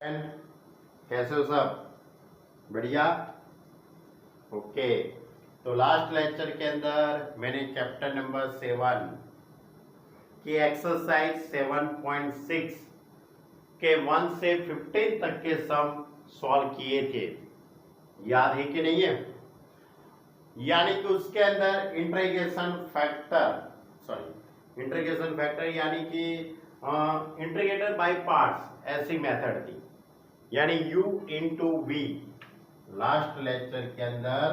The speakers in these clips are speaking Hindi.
कैसे हो सब? बढ़िया। ओके। तो लास्ट लेक्चर के अंदर मैंने चैप्टर नंबर 7 की एक्सरसाइज 7.6 के 1 से 15 तक के सम सॉल्व किए थे। याद है कि नहीं है? यानी कि उसके अंदर इंटीग्रेशन फैक्टर यानी कि इंटीग्रेटर बाय पार्ट्स ऐसी मेथड थी, यानी u into v. Last lecture के अंदर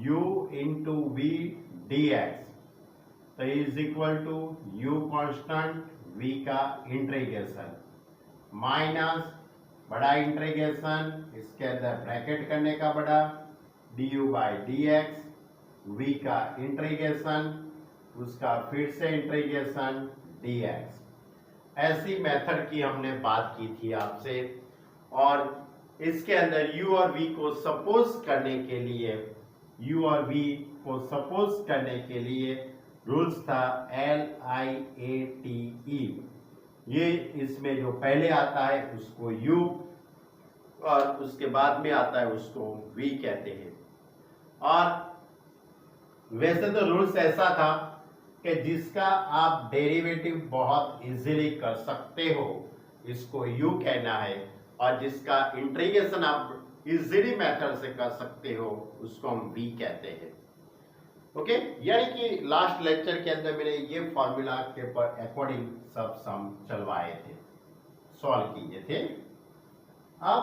u into v d x तो is equal to u constant v का इंटीग्रेशन माइनस बड़ा इंटीग्रेशन इसके अंदर ब्रैकेट करने का बड़ा du by d x v का इंटीग्रेशन उसका फिर से इंटीग्रेशन dx। ऐसी मेथड की हमने बात की थी आपसे, और इसके अंदर u और v को सपोज करने के लिए रूल्स था LIATE। ये इसमें जो पहले आता है उसको u और उसके बाद में आता है उसको v कहते हैं। और वैसे तो रूल्स ऐसा था कि जिसका आप डेरिवेटिव बहुत इजीली कर सकते हो इसको u कहना है, और जिसका इंटीग्रेशन आप इजीली मेथड से कर सकते हो उसको हम v कहते हैं। ओके, यानी कि लास्ट लेक्चर के अंदर मैंने ये फॉर्मूला के अकॉर्डिंग सब सम चलवाए थे, सॉल्व किए थे। अब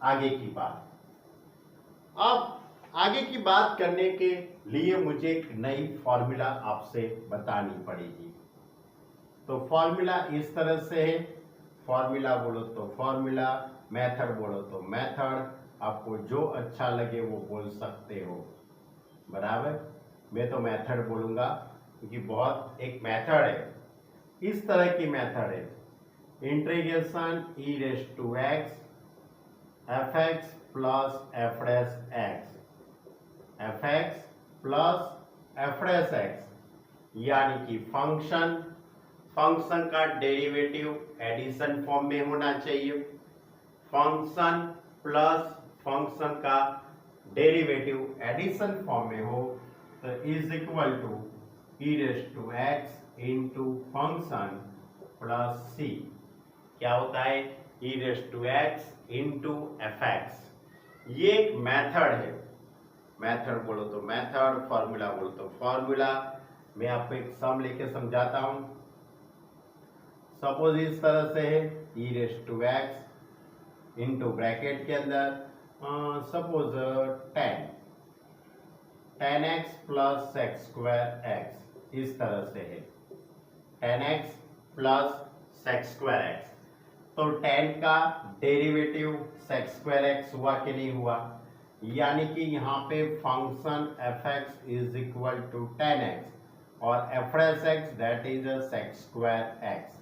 आगे की बात करने के लिए मुझे एक नई फॉर्मूला आपसे बतानी पड़ेगी। तो फॉर्मूला इस तरह से है, फॉर्मूला बोलो तो फॉर्मूला, मेथड बोलो तो मेथड, आपको जो अच्छा लगे वो बोल सकते हो। बराबर, मैं तो मेथड बोलूंगा क्योंकि बहुत एक मेथड है, इस तरह की मेथड है, integration e raise to x fx plus f dash x, fx plus f dash x, यानी कि फंक्शन का डेरिवेटिव एडिशन फॉर्म में होना चाहिए। फंक्शन प्लस फंक्शन का डेरिवेटिव एडिशन फॉर्म में हो तो is equal to e raise to x into function plus c. क्या होता है? E raise to x into f x. ये एक मेथड है, मेथड बोलो तो मेथड, फॉर्मूला बोलो तो फॉर्मूला। मैं आपको एक सम लेके समझाता हूं। सपोज इस तरह से है, e raise to x into bracket के अंदर suppose 10x plus sec square x, इस तरह से है 10x plus sec square x. तो 10 का डेरिवेटिव सेक्स स्क्वायर एक्स हुआ कि नहीं हुआ? यानी कि यहाँ पे function fx is equal to 10x और f dash x that is sec square x.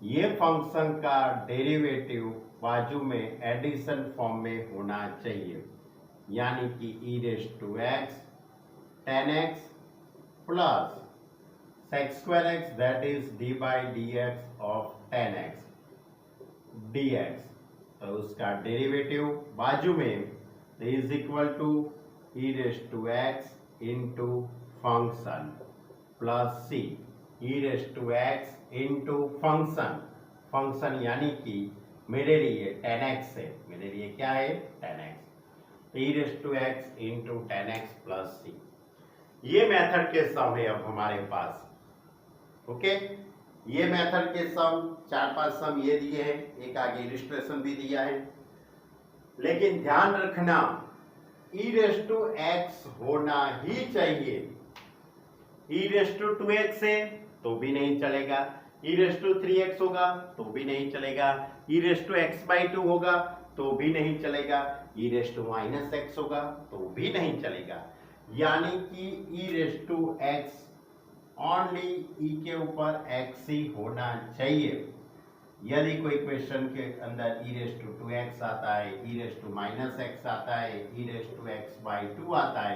ये फंक्शन का डेरिवेटिव बाजू में एडिशन फॉर्म में होना चाहिए, यानी कि e raise to x 10x plus sec square x that is d by d x of 10x dx। तो उसका डेरिवेटिव बाजू में is equal to e raise to x into function plus c, e raise to x into function यानी कि मेरे लिए 10x है, मेरे लिए क्या है? 10x, e raise to x into 10x plus c. ये मेथड के सम है अब हमारे पास। ओके, ये मेथड के सम 4-5 सम ये दिए हैं, एक आगे इलिस्ट्रेशन भी दिया है। लेकिन ध्यान रखना ई रेज़ टू एक्स होना ही चाहिए। ई रेज़ टू 2x है तो भी नहीं चलेगा, ई रेज़ टू 3x होगा तो भी नहीं चलेगा, e raise to x by 2 होगा तो भी नहीं चलेगा, e raise to minus x होगा तो भी नहीं चलेगा। यानी कि e raise to x only e के ऊपर x ही होना चाहिए। यदि कोई क्वेश्चन के अंदर ई रेज़ टू 2x आता है, e raise to minus x आता है, e raise to x by 2 आता है,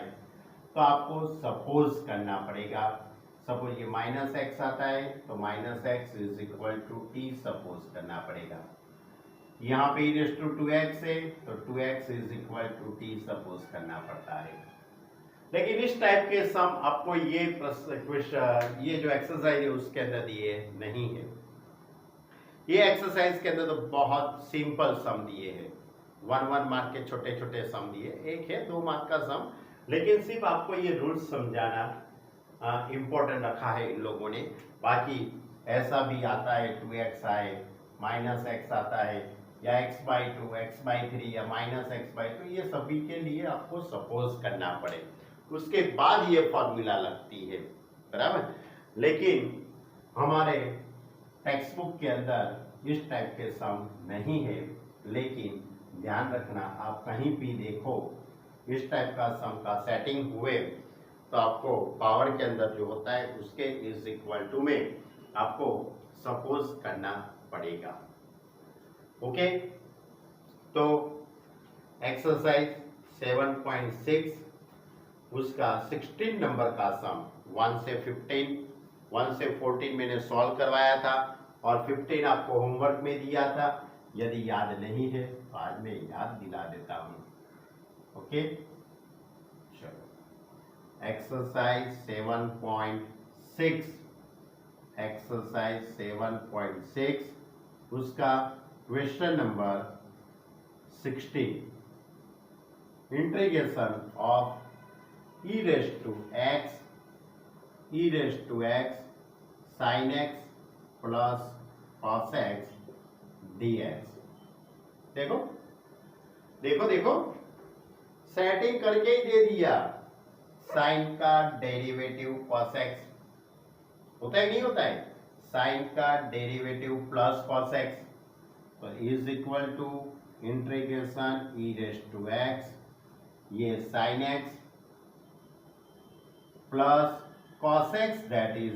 तो आपको सपोज करना पड़ेगा। सपोज ये माइनस एक्स आता है तो minus x is equal to t suppose करना पड़ेगा। यहाँ पे e रेस टू 2x है तो 2x is equal to t suppose करना पड़ता है। लेकिन इस टाइप के सम आपको ये जो एक्सरसाइज है उसके अंदर दिए नहीं है। ये एक्सरसाइज के अंदर तो बहुत सिंपल सम दिए हैं, 1 मार्क के छोटे छोटे सम दिए, एक है 2 मार्क का सम, लेकिन सिर्फ आपको ये रूल्स समझाना इम्पोर्टेंट रखा है इन लोगों ने। बाकी ऐसा भी आता है 2x आए -x आता है या x/2 x/3 या -x/2, ये सभी के लिए आपको सपोज करना पड़े, उसके बाद ये फॉर्मूला लगती है, बराबर। लेकिन हमारे टेक्स्ट बुक के अंदर इस टाइप के सम नहीं है। लेकिन ध्यान रखना, आप कहीं भी देखो इस टाइप का सम का सेटिंग हुए तो आपको पावर के अंदर जो होता है उसके इज इक्वल टू में आपको सपोज करना पड़ेगा। ओके, तो एक्सरसाइज 7.6 उसका 16 नंबर का सम 1 से 14 मैंने सॉल्व करवाया था और 15 आपको होमवर्क में दिया था। यदि याद नहीं है तो आज मैं याद दिला देता हूं। ओके, चलो एक्सरसाइज 7.6 उसका question number 16, integration of e raise to x sin x plus cos x dx। देखो देखो देखो, सेटिंग करके ही दे दिया। साइन का डेरिवेटिव cos x होता है नहीं होता है, साइन का डेरिवेटिव प्लस cos x तो is equal to integration e raise to x, ये sin x plus cos x that is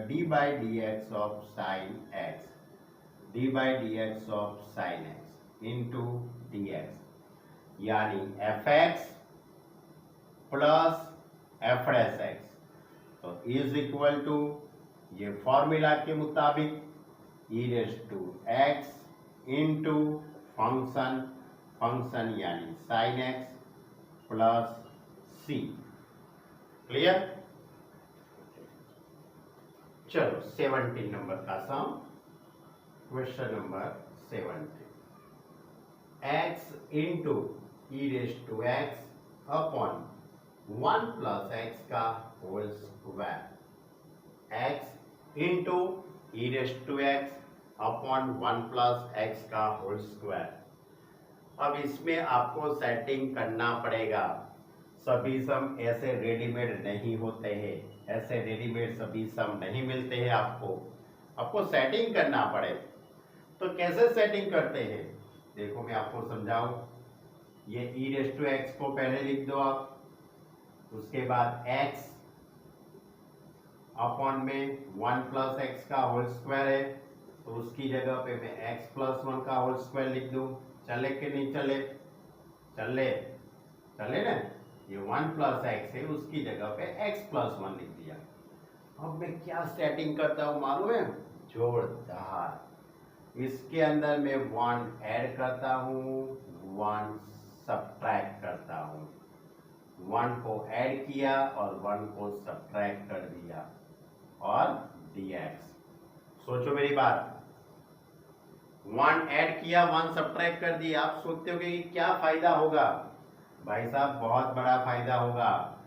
d by dx of sin x, into dx, यानी fx plus f dash x तो इज इक्वल टू ये फॉर्मूला के मुताबिक e raise to x into function यानी sin x plus c। Clear? चलो 17 नंबर का sum, question number 17, x into e raise to x upon 1 plus x का whole square, x into e raise to x upon 1 plus x का होल स्क्वायर। अब इसमें आपको सेटिंग करना पड़ेगा, सभी सम ऐसे रेडीमेड नहीं होते हैं, ऐसे रेडीमेड सभी सम नहीं मिलते हैं, आपको सेटिंग करना पड़े। तो कैसे सेटिंग करते हैं देखो, मैं आपको समझाऊं। ये e रेस टू एक्स को पहले लिख दो आप, उसके बाद x अपॉन में 1 प्लस एक्स का होल स्क्वायर है तो उसकी जगह पे मैं x प्लस 1 का होल स्क्वायर लिख दूं। चले कि नहीं चले? चले ना, ये 1 प्लस एक्स है उसकी जगह पे x प्लस 1 लिख दिया। अब मैं क्या सेटिंग करता हूँ मालूम है? जोरदार, इसके अंदर मैं 1 ऐड करता हूँ, 1 सब्ट्रैक्ट करता हूँ। 1 को ऐड किया और 1 को सब्ट्रैक्ट कर दिया और dx। सोचो मेरी बात, 1 ऐड किया 1 सब्ट्रैक्ट कर दिया, आप सोचते हो कि क्या फायदा होगा? भाई साहब बहुत बड़ा फायदा होगा।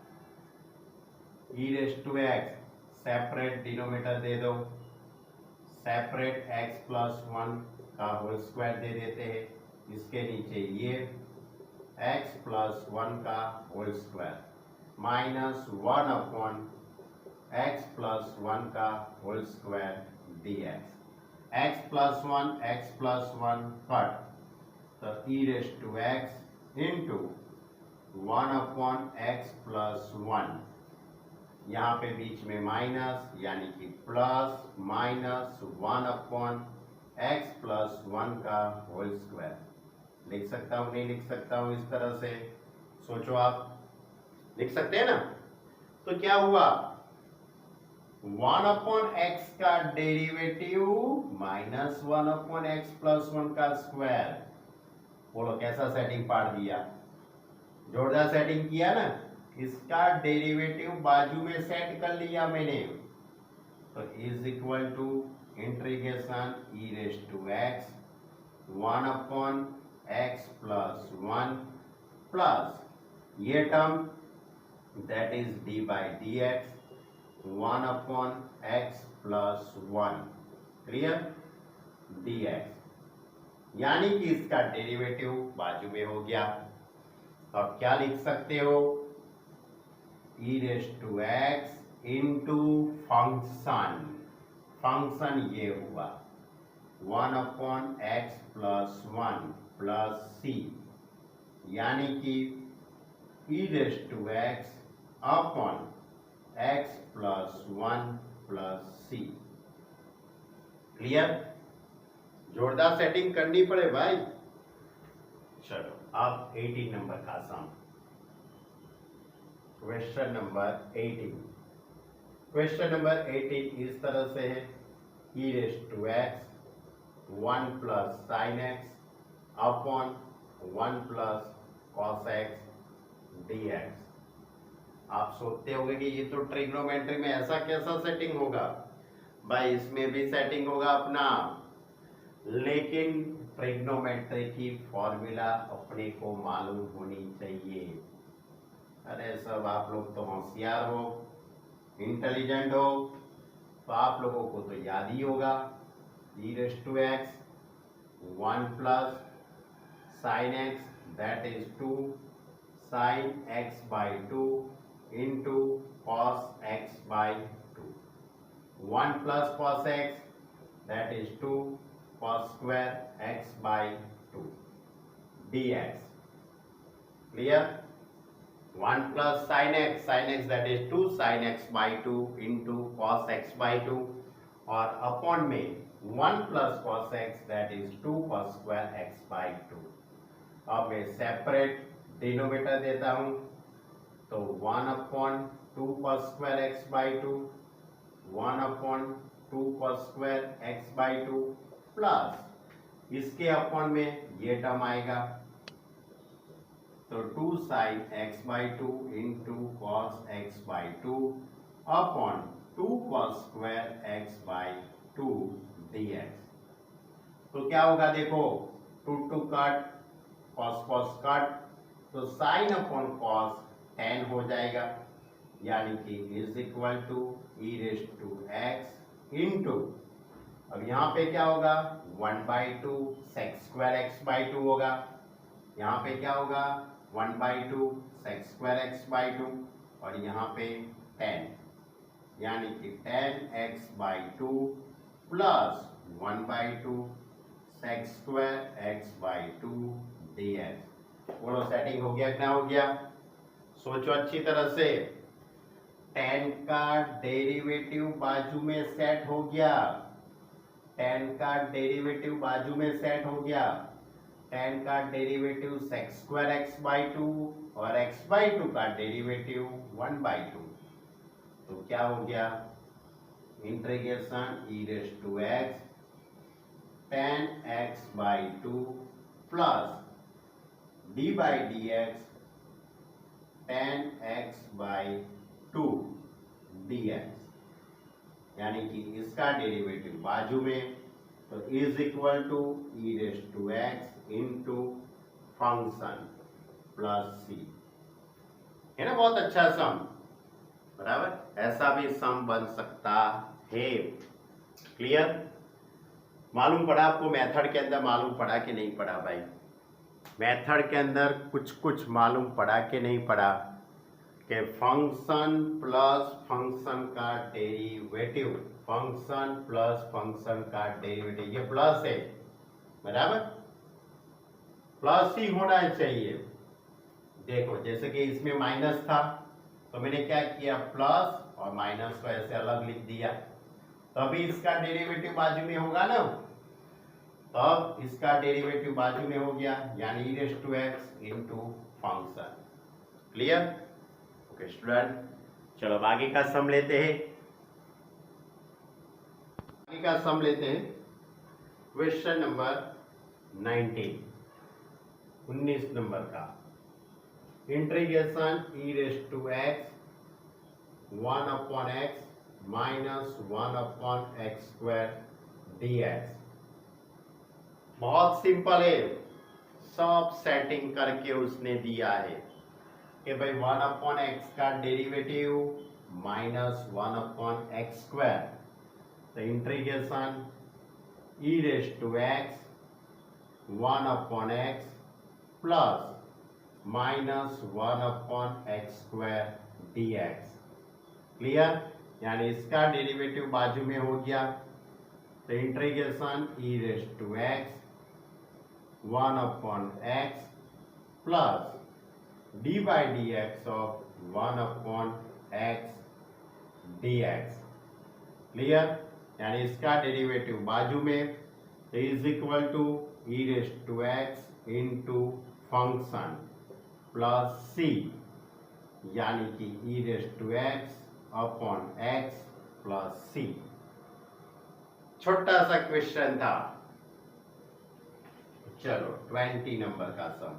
e raise to x separate denominator दे दो, सेपरेट x प्लस 1 का होल स्क्वायर दे देते हैं, इसके नीचे ये x प्लस 1 का whole square minus 1 upon x plus 1 का whole square dx। x plus 1 cut तो e raise to x into 1 upon x plus 1, यहाँ पे बीच में माइनस यानी कि plus minus 1 upon x plus 1 का होल स्क्वायर। लिख सकता हूँ नहीं लिख सकता हूँ? इस तरह से सोचो, आप लिख सकते हैं ना। तो क्या हुआ, 1 अपॉन एक्स का derivative minus 1 upon x plus 1 का स्क्वायर। बोलो कैसा सेटिंग पाड़ दिया, जोरदार सेटिंग किया ना। इसका डेरिवेटिव बाजू में सेट कर लिया मैंने, तो is equal to integration e raise to x 1 upon x plus 1 plus ये term that is d by d x 1 upon x plus 1 clear d x, यानी कि इसका डेरिवेटिव बाजू में हो गया। तो आप क्या लिख सकते हो, e raise to x into function, function ये हुआ 1 upon x plus 1 plus c, यानी कि e raise to x upon x plus 1 plus c. Clear, जोरदार सेटिंग करनी पड़े भाई। चलो अब 18 नंबर का सम, क्वेश्चन नंबर 18। क्वेश्चन नंबर 18 इस तरह से है, e raise to x 1 plus sine x upon 1 plus cos x d x. आप सोचते होंगे कि ये तो ट्रिग्नोमेट्री में ऐसा कैसा सेटिंग होगा भाई, इसमें भी सेटिंग होगा अपना, लेकिन ट्रिग्नोमेट्री की फॉर्मूला अपने को मालूम होनी चाहिए। अरे सब आप लोग तो होशियार हो, इंटेलिजेंट हो, तो आप लोगों को तो याद ही होगा, e raise to x 1 plus sine x that is 2 sine x by 2 into cos x by 2, 1 plus cos x that is 2 cos square x by 2 dx। clear, 1 plus sin x that is 2 sin x by 2 into cos x by 2 और अपॉन में 1 plus cos x that is 2 cos square x by 2। अब मैं सेपरेट डिनोमिनेटर देता हूं, तो 1 upon 2 cos square x by 2 1 upon 2 cos square x by 2 plus इसके अपॉन में ये टर्म आएगा, तो 2 sin x by 2 into cos x by 2 upon 2 cos square x by 2 dx। तो क्या होगा देखो, 2 2 कट, cos cos कट, तो sin अपॉन cos tan हो जाएगा, यानी कि is equal to e raise to x into, अब यहाँ पे क्या होगा 1 by 2 sec square x by 2 होगा, यहाँ पे क्या होगा 1 by 2 sec square x by 2 और यहाँ पे 10, यानी कि 10x by 2 plus 1 by 2 sec square x by 2 dx। बोलो सेटिंग हो गया क्या हो गया, सोचो अच्छी तरह से। tan का डेरिवेटिव बाजू में सेट हो गया, tan का डेरिवेटिव बाजू में सेट हो गया, tan का derivative sec square x by 2 और x बाई 2 का डेरिवेटिव 1 बाई 2, तो क्या हो गया integration e raise to x tan x by 2 plus d by d x tan x by 2 dx, यानी कि इसका डेरिवेटिव बाजू में, तो is equal to e raise to x into function plus c, है ना। बहुत अच्छा सम, बराबर, ऐसा भी सम बन सकता है। क्लियर, मालूम पड़ा आपको, मेथड के अंदर मालूम पड़ा कि नहीं पड़ा भाई, मेथड के अंदर कुछ कुछ मालूम पड़ा कि नहीं पड़ा, कि फंक्शन प्लस फंक्शन का डेरिवेटिव, फंक्शन प्लस फंक्शन का डेरिवेटिव, ये प्लस है, बराबर, प्लस ही होना चाहिए। देखो जैसे कि इसमें माइनस था, तो मैंने क्या किया प्लस और माइनस को ऐसे अलग लिख दिया, तो अभी इसका डेरिवेटिव बाजू में होगा ना, तब इसका डेरिवेटिव बाजू में हो गया, यानी e raise to x into function. Clear, okay student, चलो अब आगे का सम लेते हैं। का सम लेते हैं। क्वेश्चन नंबर 19 नंबर का integration e raise to x 1 upon x minus 1 upon x square dx। बहुत सिंपल है, सब सेटिंग करके उसने दिया है कि भाई 1 अपॉन एक्स का derivative minus 1 upon x square, तो integration e raise to x 1 upon x plus minus 1 upon x square dx। Clear? यानी इसका डेरिवेटिव बाजू में हो गया, तो integration e raise to x 1 upon x plus d by d x of 1 upon x dx। Clear? यानी इसका डेरिवेटिव बाजू में, तो is equal to e raise to x into function plus c, यानी कि e raise to x upon x plus c. छोटा सा क्वेश्चन था। चलो 20 नंबर का sum,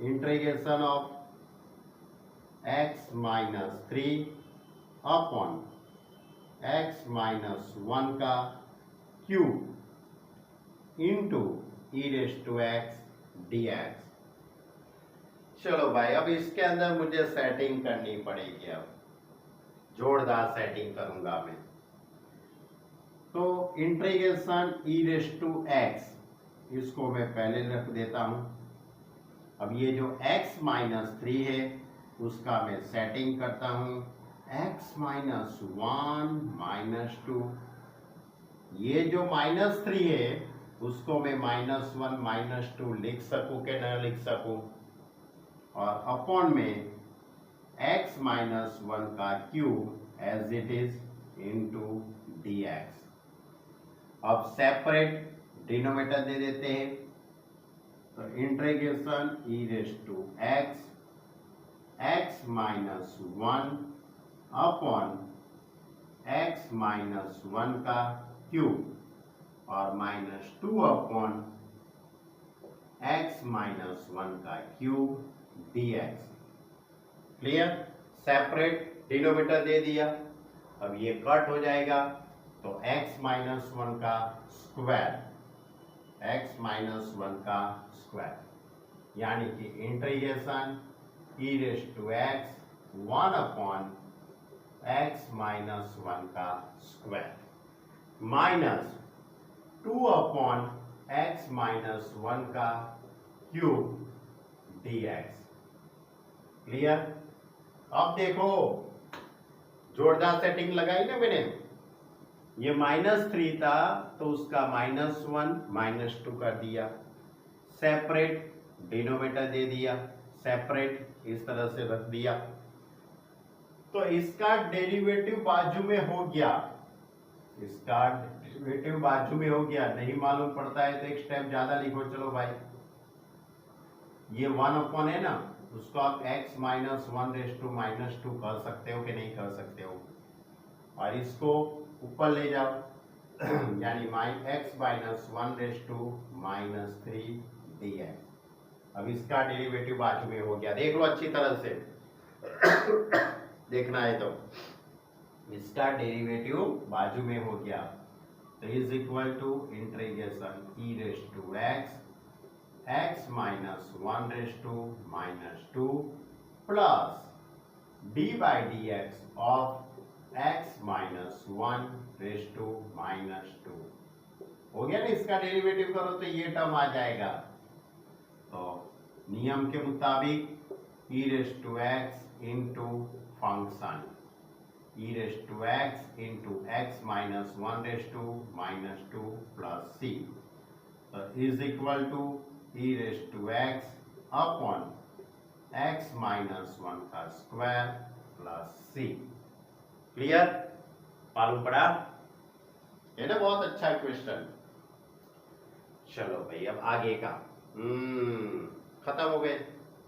integration of x minus 3 upon x minus 1 का cube into e raise to x dx। चलो भाई, अब इसके अंदर मुझे सेटिंग करनी पड़ेगी, अब जोरदार सेटिंग करूंगा मैं। तो integration e raise to x, इसको मैं पहले रख देता हूं। अब ये जो x माइनस 3 है उसका मैं सेटिंग करता हूं, x माइनस 1 माइनस 2। ये जो माइनस 3 है उसको मैं माइनस 1 माइनस 2 लिख सकूं कि न लिख सकूं, और अपॉन में x माइनस 1 का cube as it is into dx। अब सेपरेट डिनोमिनेटर दे देते हैं, तो integration e raise to x minus 1 upon x minus 1 का क्यूब और माइनस 2 अपॉन एक्स माइनस 1 का cube dx। Clear? Separate denominator दे दिया, अब ये कट हो जाएगा, तो x माइनस 1 का स्क्वायर, x माइनस 1 का स्क्वायर, यानी कि integration e raise to x 1 upon x minus 1 का square minus 2 upon x minus 1 का क्यूब dx। क्लियर? अब देखो, जोरदार सेटिंग लगाई ना मैंने। ये माइनस 3 था तो उसका माइनस 1 माइनस 2 कर दिया, सेपरेट डिनोमिनेटर दे दिया, सेपरेट इस तरह से रख दिया, तो इसका डेरिवेटिव बाजू में हो गया। इसका डेरिवेटिव बाजू में हो गया। नहीं मालूम पड़ता है तो एक स्टेप ज्यादा लिखो। चलो भाई, ये 1 अपॉन है ना, उसको आप x minus 1 raise to minus 2 कर सकते हो कि नहीं कर सकते हो, और इसको ऊपर ले जाओ यानी x minus 1 raise to minus 3 dx। अब इसका डेरिवेटिव बाजू में हो गया, देख लो अच्छी तरह से देखना है तो इसका डेरिवेटिव बाजू में हो गया, तो is equal to integration e raise to x minus 1 raise to minus 2 plus d by d x of x minus 1 raise to minus 2। हो गया ना? इसका डेरिवेटिव करो तो ये टर्म आ जाएगा। तो नियम के मुताबिक e raise to x into function e raise to x into x minus 1 raise to minus 2 plus c, तो is equal to e raise to x upon x minus 1 का स्क्वायर प्लस सी। क्लियर? मालूम पड़ा है ना? बहुत अच्छा क्वेश्चन। चलो भाई, अब आगे का खत्म हो गए,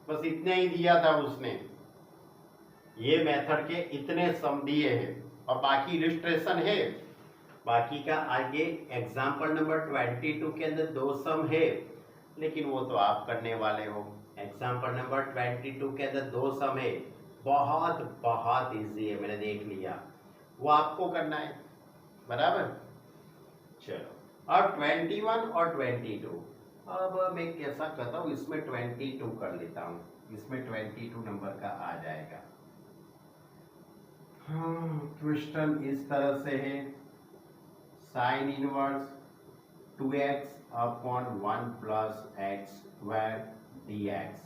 बस इतने ही दिया था उसने। ये मेथड के इतने सम दिए हैं और बाकी इलस्ट्रेशन है, बाकी का आगे एग्जाम्पल नंबर 22 के अंदर दो सम है, लेकिन वो तो आप करने वाले हो। एग्जाम्पल नंबर 22 के अंदर दो सम है, बहुत बहुत इजी है, मैंने देख लिया, वो आपको करना है, बराबर। चलो, और 21 और 22, अब मैं कैसा करता हूँ, इसमें 22 कर लेता हूँ, इसमें 22 नंबर का आ जाएगा। क्वेश्चन इस तरह से है, sine inverse 2x upon 1 plus x square dx।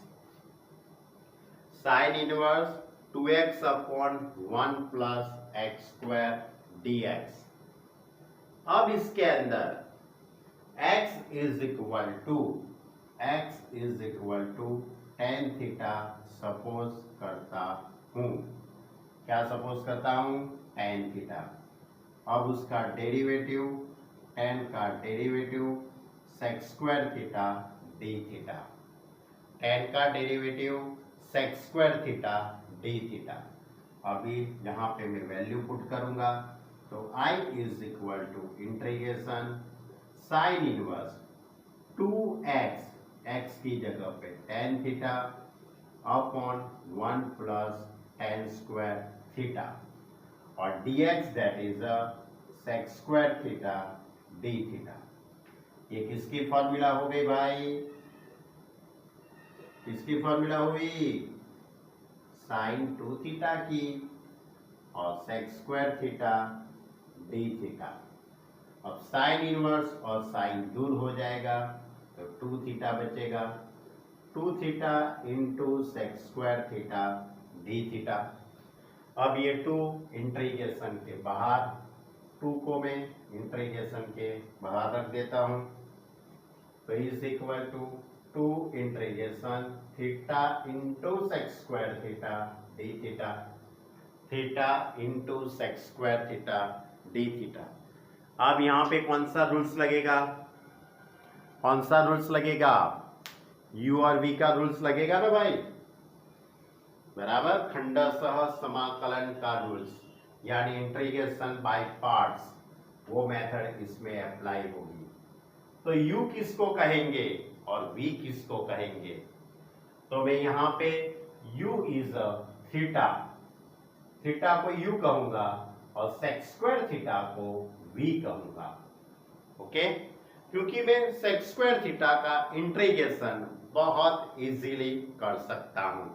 Sine inverse 2x upon 1 plus x square dx। अब इसके अंदर x is equal to tan theta suppose करता हूं। क्या सपोज करता हूं? tan theta. अब उसका डेरिवेटिव, tan का derivative sec square theta d theta. tan का derivative sec square theta d theta. अभी यहाँ पे मैं वैल्यू पुट करूंगा, तो I is equal to integration sine inverse 2x, x की जगह पे tan theta upon 1 plus tan square theta, और dx that is sec square theta d theta. ये किसकी फॉर्मूला हो गई भाई? किसकी फॉर्मूला हुई? साइन 2 थीटा की, और sec square theta d theta. अब साइन इनवर्स और साइन दूर हो जाएगा, तो 2 थीटा बचेगा, 2 theta into sec square theta d theta. अब ये 2 इंटीग्रेशन के बाहर, 2 को मैं इंटीग्रेशन के बाहर रख देता हूं, तो is equal to 2 integration theta into sec square theta d theta, theta into sec square theta d theta. अब यहाँ पे कौन सा रूल्स लगेगा? कौन सा रूल्स लगेगा? u और v का रूल्स लगेगा ना भाई, बराबर। खंडशः समाकलन का रूल्स, यानी इंटीग्रेशन बाय पार्ट्स, वो मेथड इसमें अप्लाई होगी। तो u किसको कहेंगे और v किसको कहेंगे? तो मैं यहाँ पे u इज थीटा, थीटा को u कहूंगा और sec स्क्वायर थीटा को v कहूंगा। ओके, क्योंकि मैं sec स्क्वायर थीटा का इंटीग्रेशन बहुत इजीली कर सकता हूं।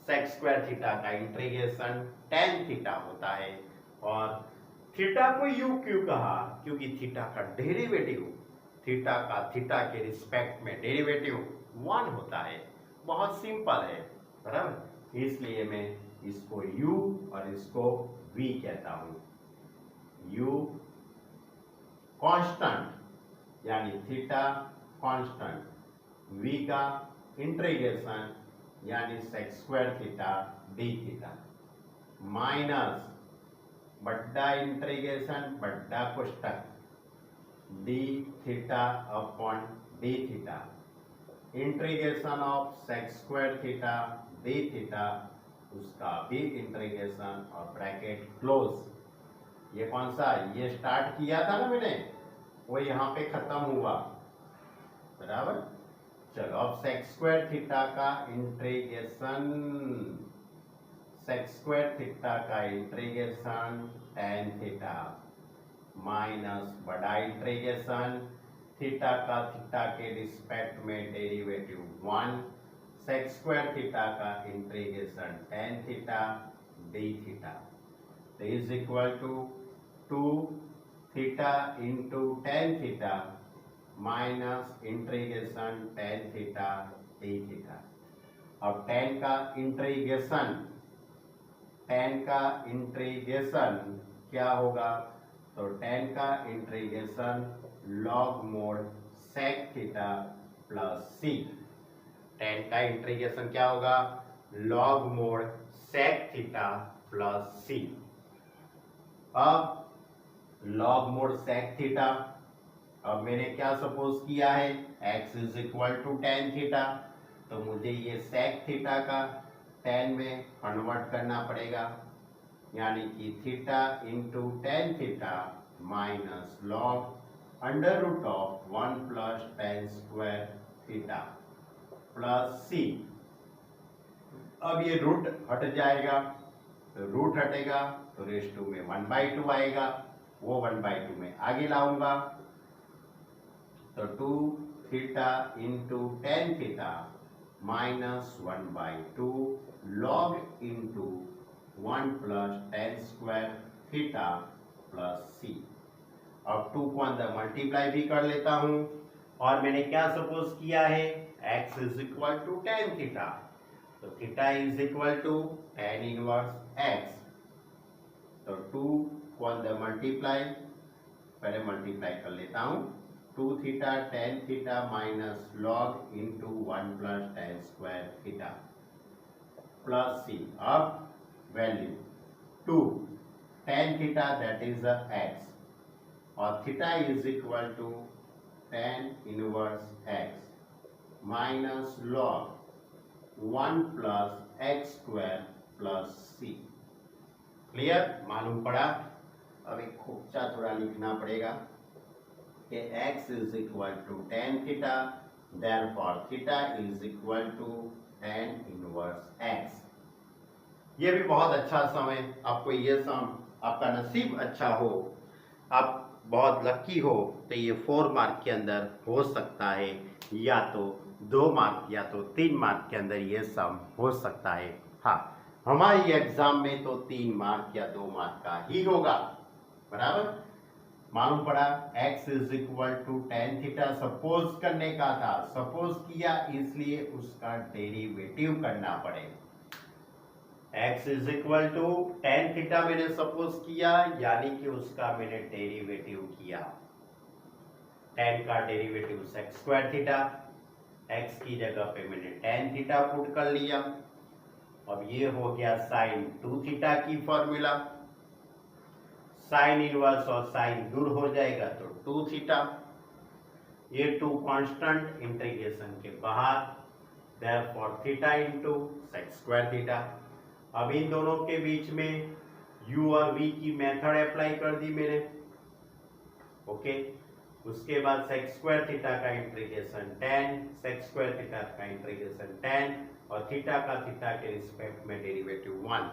sec स्क्वायर थीटा का इंटीग्रेशन tan थीटा होता है, और थीटा को u क्यों कहा? क्योंकि थीटा का डेरिवेटिव, थीटा का थीटा के रिस्पेक्ट में डेरिवेटिव 1 होता है, बहुत सिंपल है, बराबर। इसलिए मैं इसको u और इसको v कहता हूं। u कांस्टेंट यानी थीटा कांस्टेंट, v का इंटीग्रेशन यानी sec square theta d theta, minus बट्टा इंटीग्रेशन बट्टा कोष्टक d theta upon d theta, integration of sec square theta d theta, उसका भी इंटीग्रेशन और ब्रैकेट क्लोज। ये कौन सा? ये स्टार्ट किया था ना मैंने, वो यहाँ पे खत्म हुआ, बराबर। चलो, अब sec स्क्वायर थीटा का इंटीग्रेशन, sec स्क्वायर थीटा का इंटीग्रेशन tan थीटा, माइनस बड़ा इंटीग्रेशन थीटा का थीटा के रिस्पेक्ट में डेरिवेटिव 1, sec स्क्वायर थीटा का integration tan theta d theta, is equal to 2 theta into tan theta minus integration tan theta d theta. अब tan का इंटीग्रेशन क्या होगा? तो tan का integration log mod sec theta plus c। tan का इंटीग्रेशन क्या होगा? log mod sec theta plus c। अब log मोड sec थीटा, अब मैंने क्या सपोज किया है? x is equal to tan theta, तो मुझे ये sec थीटा का tan में कन्वर्ट करना पड़ेगा, यानी कि theta into tan theta minus log under root of 1 plus tan square theta plus c. अब ये रूट हट जाएगा, तो रूट हटेगा तो रेस टू में 1/2 आएगा, वो 1/2 में आगे लाऊंगा तो 2 theta into tan theta minus 1/2 log into 1 plus tan square theta plus c. अब 2 को अंदर मल्टीप्लाई भी कर लेता हूं, और मैंने क्या सपोज किया है, x is equal to tan theta, तो theta is equal to tan inverse x। तो 2 को अंदर मल्टीप्लाई, पहले मल्टीप्लाई कर लेता हूं, 2 theta tan theta minus log into 1 plus tan square theta plus c. अब value 2 tan theta that is x, और theta is equal to tan inverse x minus log 1 plus x square plus c. Clear, मालूम पड़ा। अब एक खूबचा थोड़ा लिखना पड़ेगा कि x is equal to tan theta, therefore theta is equal to tan inverse x। ये भी बहुत अच्छा सम है, आपको ये सम, आपका नसीब अच्छा हो, आप बहुत लकी हो तो ये 4 मार्क के अंदर हो सकता है, या तो 2 मार्क या तो 3 मार्क के अंदर ये सम हो सकता है। हाँ, हमारी एग्जाम में तो 3 मार्क या 2 मार्क का ही होगा, बराबर। मालूम पड़ा x is equal to tan theta suppose करने का था, सपोज किया इसलिए उसका डेरिवेटिव करना पड़ेगा। x is equal to tan theta मैंने सपोज किया, यानी कि उसका मैंने डेरिवेटिव किया। टेन का derivative sec square theta, x की जगह पे मैंने टेन थीटा पुट कर लिया। अब ये हो गया साइन 2 थीटा की फॉर्मूला, साइन इनवर्स और साइन दूर हो जाएगा तो 2 थीटा, ये 2 कांस्टेंट इंटीग्रेशन के बाहर, therefore theta into sex square theta. अब इन दोनों के बीच में u और v की मेथड अप्लाई कर दी मैंने, ओके। उसके बाद सेक्स स्क्वायर थीटा का integration tan, sec square theta का इंटीग्रेशन टेन, और थीटा का थीटा के रिस्पेक्ट में डेरिवेटिव 1।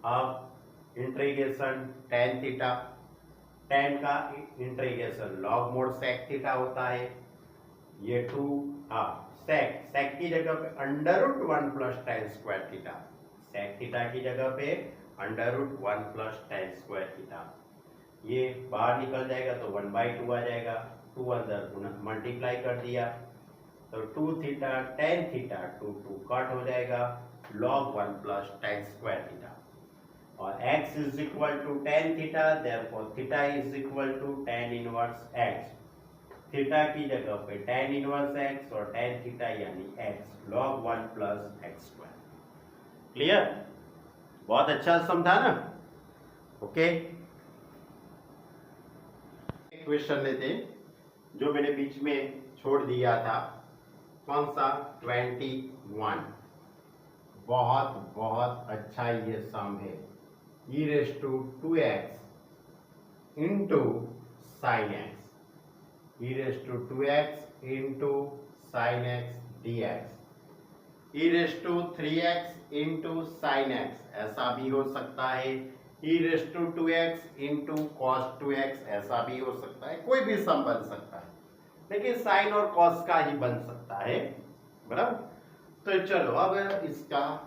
अब इंटीग्रेशन टेन थीटा, टेन का integration log mod sec theta होता है, ये 2 सेक, सेक की जगह पे under root 1 plus tan square theta, sec theta की जगह पे under root 1 plus tan square theta, ये बाहर निकल जाएगा तो 1/2 आ जाएगा, 2 अंदर मल्टीप्लाई कर दिया तो 2 थीटा टेन थीटा 2 कट हो जाएगा, log 1 plus tan square theta, और x is equal to tan theta, therefore theta is equal to tan inverse x। Theta की जगह पे टेन इनवर्स x और टेन थीटा यानी x, log 1 plus x square. Clear, बहुत अच्छा समझा ना, ओके। क्वेश्चन लेते जो मैंने बीच में छोड़ दिया था, कौन सा, 21। बहुत बहुत अच्छा ये सम है, e raise to 2x into sine x, e raise to 2x into sine x dx, e raise to 3x into sine x, ऐसा भी हो सकता है, e raise to 2x into cos 2x, ऐसा भी हो सकता है, कोई भी सम बन सकता है, लेकिन साइन और कॉस का ही बन सकता है, बराबर। तो चलो अब इसका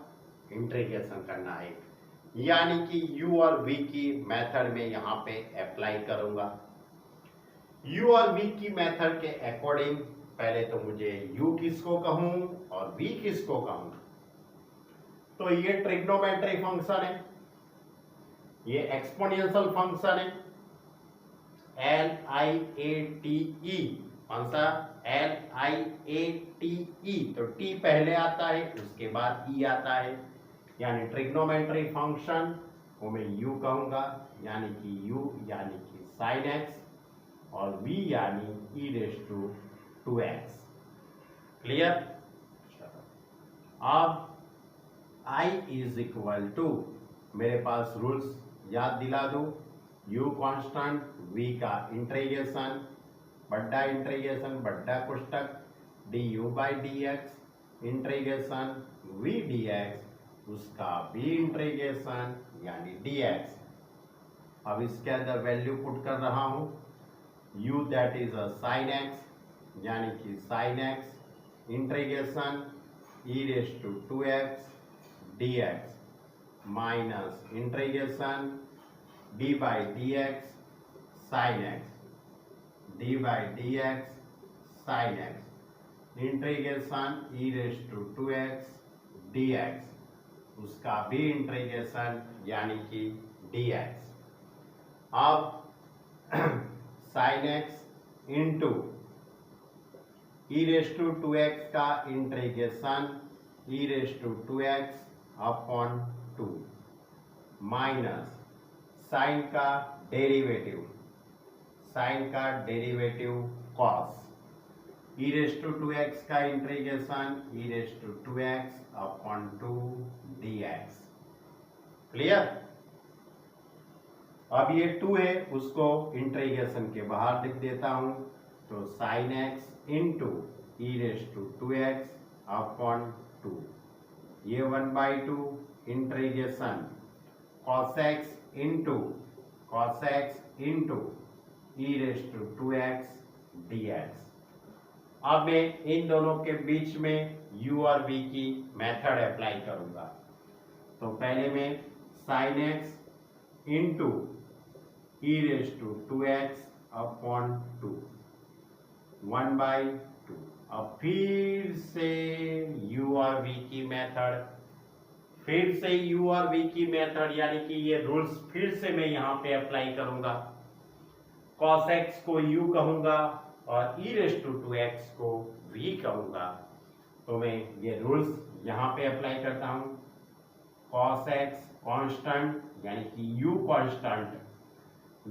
इंटीग्रेशन करना है, यानी कि u और v की मेथड में यहां पे अप्लाई करूंगा। u और v की मेथड के अकॉर्डिंग पहले तो मुझे u किसको कहूं और v किसको कहूं, तो ये ट्रिग्नोमेट्री फंक्शन है, ये एक्सपोनेंशियल फंक्शन है, LIATE, कौन सा, LIATE, तो t पहले आता है उसके बाद e आता है, यानी ट्रिग्नोमेट्री फंक्शन को मैं u कहूंगा, यानी कि u यानी कि साइन x, और v यानी e raise to 2x। Clear, अब I इज इक्वल टू, मेरे पास रूल्स याद दिला दो, u कांस्टेंट, v का इंटीग्रेशन, बड़ा इंटीग्रेशन बड़ा पुस्तक du by d x integration v dx उसका भी इंटीग्रेशन यानी dx। अब इसके अंदर वैल्यू पुट कर रहा हूं u that is a sine x यानी कि sine x integration e raise to 2x dx minus integration d by d x sine x d by d x sine x integration e raise to 2x dx उसका भी इंटीग्रेशन यानी कि dx। अब sine x into e raise to 2x का integration e raise to 2x upon 2 minus sine का derivative cos e raise to 2x का integration e raise to 2x upon 2 dx। Clear? अब ये 2 है उसको इंटीग्रेशन के बाहर लिख देता हूं तो sine x into e raise to 2x upon 2 ये 1/2 integration cos x into e raise to 2x dx। अब मैं इन दोनों के बीच में u और v की मेथड अप्लाई करूंगा। तो पहले मैं sine x into e raise to 2x upon 2 1/2। अब फिर से u और v की मेथड, यानी कि ये रूल्स फिर से मैं यहाँ पे अप्लाई करूंगा। cos x को u कहूंगा और e रेस टू 2x को v कहूंगा। तो मैं ये रूल्स यहाँ पे अप्लाई करता हूँ। cos x कांस्टेंट यानी कि u कांस्टेंट,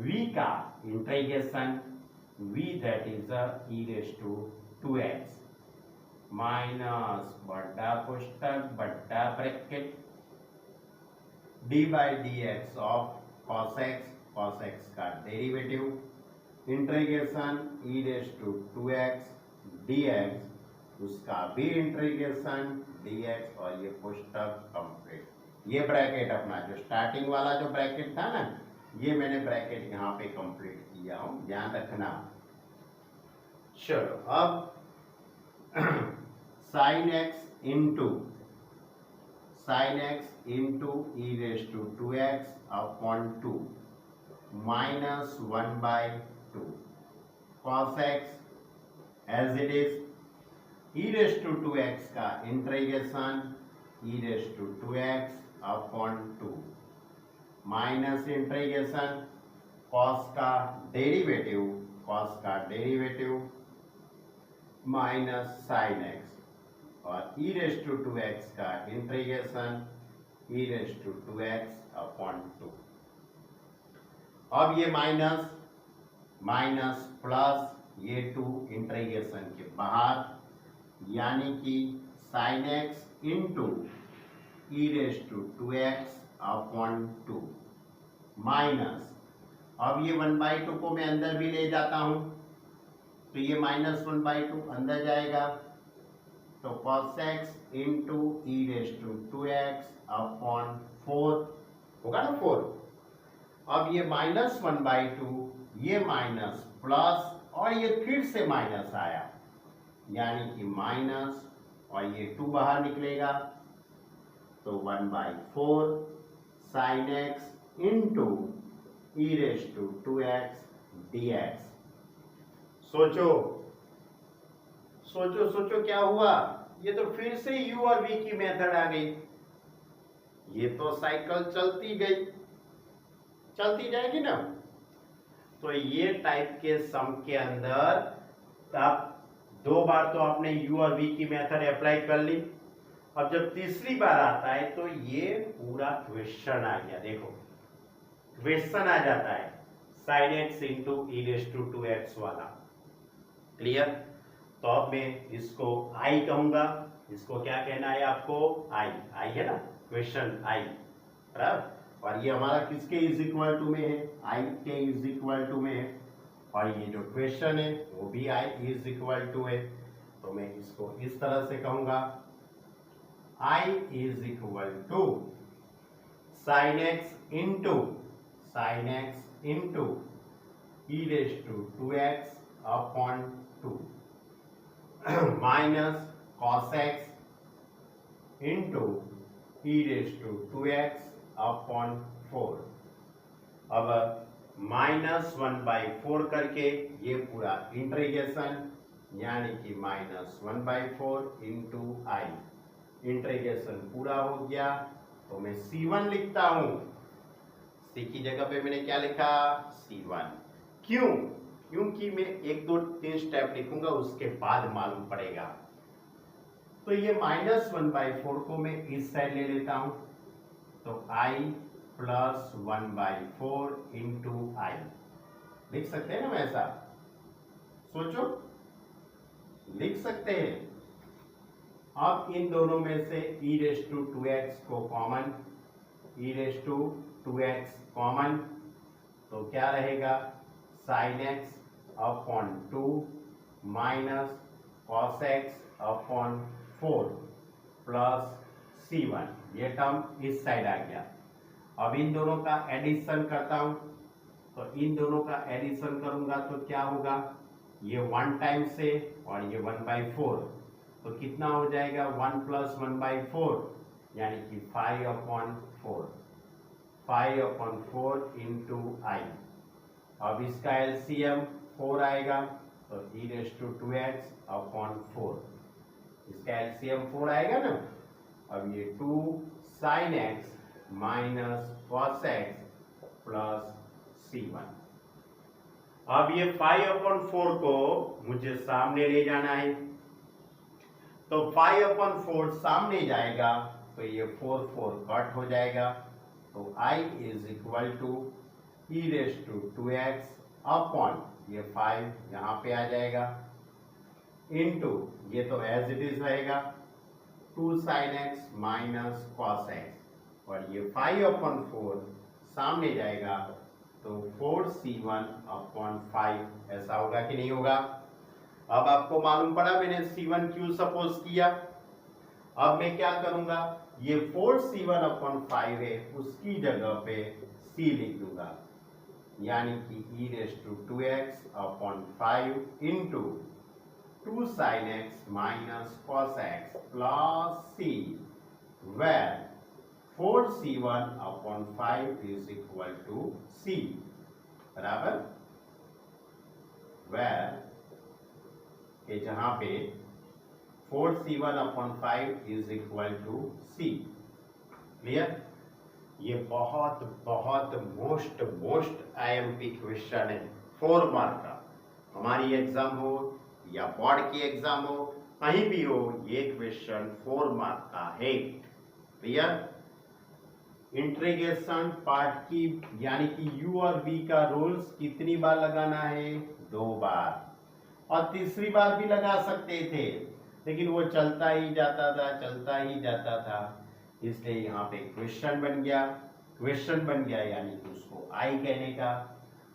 v का integration v that is e raise to 2x minus बड़ा पुस्तक बड़ा bracket d by d x of cos x का derivative integration e raise to 2x dx उसका भी इंटीग्रेशन dx और ये पुस्तक कंप्लीट। ये ब्रैकेट अपना जो स्टार्टिंग वाला जो ब्रैकेट था ना, ये मैंने ब्रैकेट यहाँ पे कंप्लीट किया हूं, ध्यान रखना। चलो अब sine x into e raise to 2x upon 2 minus 1/2 cos x as it is e raise to 2x का integration e raise to 2x upon 2 minus integration cos का डेरिवेटिव माइनस साइन x और ई रेस टू 2x का integration e raise to 2x upon 2। अब ये माइनस प्लस ये 2 इंटीग्रेशन के बाहर, यानी कि sine x into e raise to 2x upon 2 minus, अब ये 1/2 को मैं अंदर भी ले जाता हूं तो ये माइनस 1/2 अंदर जाएगा तो cos x into e raise to 2x upon 4 होगा ना 4। अब ये माइनस 1/2 ये माइनस प्लस और ये फिर से माइनस आया, यानी कि माइनस और ये 2 बाहर निकलेगा तो 1/4 sine x into e raise to 2x dx। सोचो क्या हुआ, ये तो फिर से u और v की मेथड आ गई। ये तो साइकिल चलती जाएगी ना। तो ये टाइप के सम के अंदर आप 2 बार तो आपने u और v की मेथड अप्लाई कर ली। अब जब तीसरी बार आता है तो ये पूरा क्वेश्चन आ गया। देखो क्वेश्चन आ जाता है sine x into e raise to 2x वाला। क्लियर? तो अब मैं इसको i कहूंगा, इसको क्या कहना है आपको, i है ना, क्वेश्चन i। और ये हमारा किसके इज इक्वल टू में है, आई के इज इक्वल टू में है, और ये जो क्वेश्चन है वो भी आई इज इक्वल टू है। तो मैं इसको इस तरह से कहूंगा, I is equal to sine x into e raise to 2x upon 2 minus cos x into e raise to 2x upon 4। अब -1/4 करके ये पूरा इंटीग्रेशन, यानी कि -1/4 इंटू आई, इंटीग्रेशन पूरा हो गया। तो मैं C1 लिखता हूं, C की जगह पे मैंने क्या लिखा, C1। क्यों? क्योंकि मैं 1 2 3 स्टेप लिखूंगा, उसके बाद मालूम पड़ेगा। तो ये -1/4 को मैं इस साइड ले लेता हूं, तो I प्लस 1/4 इंटू आई लिख सकते हैं ना वैसा, सोचो, लिख सकते हैं। अब इन दोनों में से e रेज टू 2x को common, e raise to 2x common, तो क्या रहेगा, sine x upon 2 minus cos x upon 4 plus C1, ये टर्म इस साइड आ गया। अब इन दोनों का एडिशन करता हूं, तो इन दोनों का एडिशन करूंगा तो क्या होगा, ये 1 टाइम से और ये 1/4, तो कितना हो जाएगा, 1 प्लस 1/4, यानी कि 5/4, 5/4 इंटू आई। अब इसका एलसीएम 4 आएगा, तो ई रेज टू 2x अपॉन 4, इसका एलसीएम 4 आएगा ना। अब ये 2 sine x minus cos x plus C1। अब ये 5/4 को मुझे सामने ले जाना है, तो 5/4 सामने जाएगा तो ये 4 4 कट हो जाएगा, तो I is equal to e raise to 2x upon ये 5 यहाँ पे आ जाएगा, इंटू ये तो एज इट इज रहेगा 2 sine x minus cos x, और ये 5/4 सामने जाएगा तो 4C1 अपॉन 5, ऐसा होगा कि नहीं होगा। अब आपको मालूम पड़ा मैंने C1 क्यों सपोज किया। अब मैं क्या करूंगा, ये 4C1 अपॉन 5 है, उसकी जगह पे C लिख दूंगा, यानी कि e raise to 2x upon 5 into 2 sine x minus cos x plus C, where 4C1 upon 5 is equal to C, बराबर, वेर कि जहां पे 4C1 upon 5 is equal to C। Clear? ये बहुत बहुत मोस्ट IMP क्वेश्चन है, 4 मार्क का। हमारी एग्जाम हो या बोर्ड की एग्जाम हो, कहीं भी हो, ये क्वेश्चन 4 मार्क का है। क्लियर? इंटीग्रेशन पार्ट की, यानी कि U और V का रूल्स कितनी बार लगाना है, 2 बार, और तीसरी बार भी लगा सकते थे, लेकिन वो चलता ही जाता था, इसलिए यहाँ पे क्वेश्चन बन गया, यानी कि उसको आई कहने का,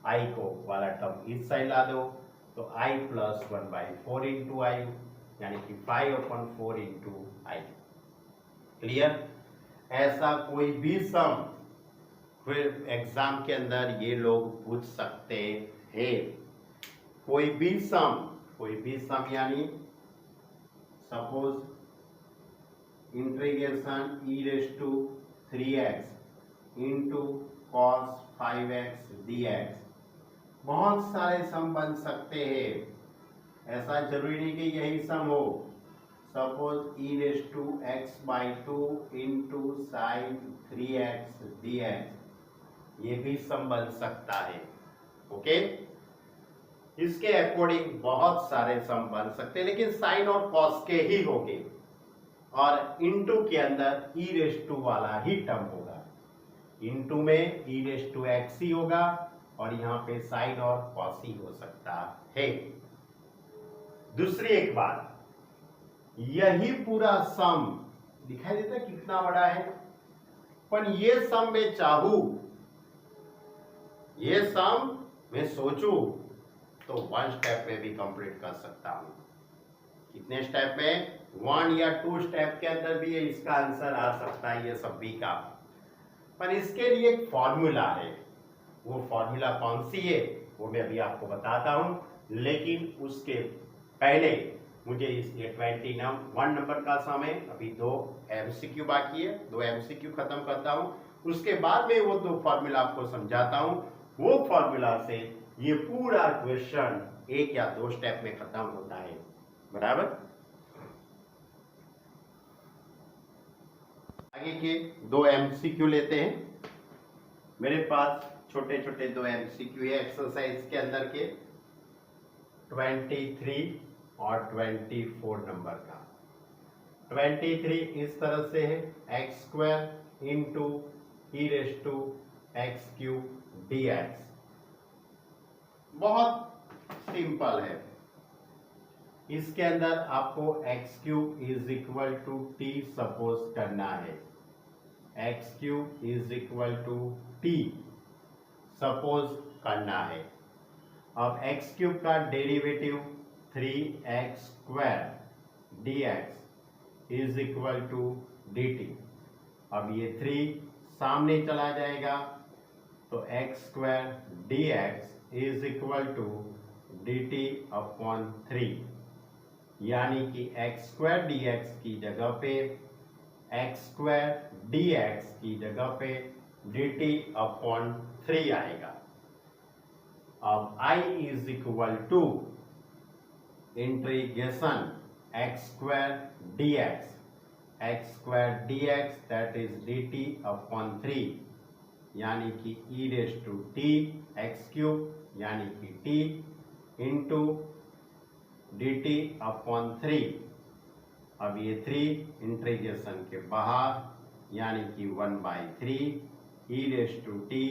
आई को वाला टर्म इस साइड ला दो, तो आई प्लस 1/4 इंटू आई, यानी कि 5/4 इंटू आई। क्लियर? ऐसा कोई भी सम फिर एग्जाम के अंदर ये लोग पूछ सकते हैं, कोई भी सम यानी suppose integration e raise to 3x into cos 5x dx, बहुत सारे सम बन सकते हैं, ऐसा जरूरी नहीं कि यही सम हो। Suppose e raise to x/2 into sine 3x dx, ये भी सम बन सकता है। ओके, इसके अकॉर्डिंग बहुत सारे सम बन सकते हैं, लेकिन साइन और कॉस के ही होंगे, और इनटू के अंदर ई रेज टू वाला ही टर्म होगा। इनटू में ई रेज टू एक्स ही होगा, और यहाँ पे साइन और कॉस ही हो सकता है। दूसरी एक बात, यही पूरा सम दिखाई देता है कितना बड़ा है, पर ये सम मैं चाहूं, ये सम मैं सोचूं तो 1 स्टेप में भी कंप्लीट कर सकता हूं। कितने स्टेप में? 1 या 2 स्टेप के अंदर भी इसका आंसर आ सकता है ये सभी का। पर इसके लिए एक फॉर्मूला है, वो फॉर्मूला कौन सी है वो मैं अभी आपको बताता हूं, लेकिन उसके पहले मुझे इस ये 21 नंबर का सम है, अभी 2 एमसीक्यू बाकी है, 2 एमसीक्यू खत्म करता हूं, उसके बाद में वो 2 फॉर्मूला आपको समझाता हूं। वो फॉर्मूला से ये पूरा क्वेश्चन 1 या 2 स्टेप में खत्म होता है, बराबर। आगे के 2 एमसीक्यू लेते हैं। मेरे पास छोटे छोटे 2 एमसीक्यू है एक्सरसाइज के अंदर के 23 और 24 नंबर का। 23 इस तरह से है, x square into e raise to x cube dx। बहुत सिंपल है। इसके अंदर आपको x cube is equal to t suppose करना है, x cube is equal to t suppose करना है। अब एक्स क्यूब का derivative 3x square dx is equal to dt। अब ये 3 सामने चला जाएगा तो x square dx is equal to dt upon 3, यानी कि एक्स स्क्वायर dx की जगह पे एक्स स्क्वायर dx की जगह पे dt अपॉन 3 आएगा। अब I is equal to integration x square dx that is dt upon 3, यानी कि e raise to t x cube यानी कि t into d t upon 3। अब ये 3 इंटीग्रेशन के बाहर यानी कि 1/3 e raise to t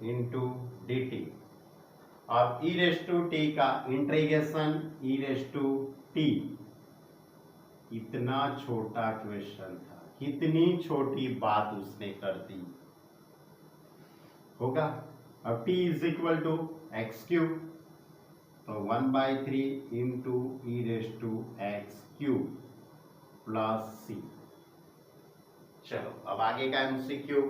into d t. अब ई रेस टू टी का integration e raise to t, इतना छोटा क्वेश्चन था, कितनी छोटी बात उसने कर दी होगा। अब t is equal to x cube, तो 1/3 into e raise to x cube plus c. चलो अब आगे का एमसीक्यू।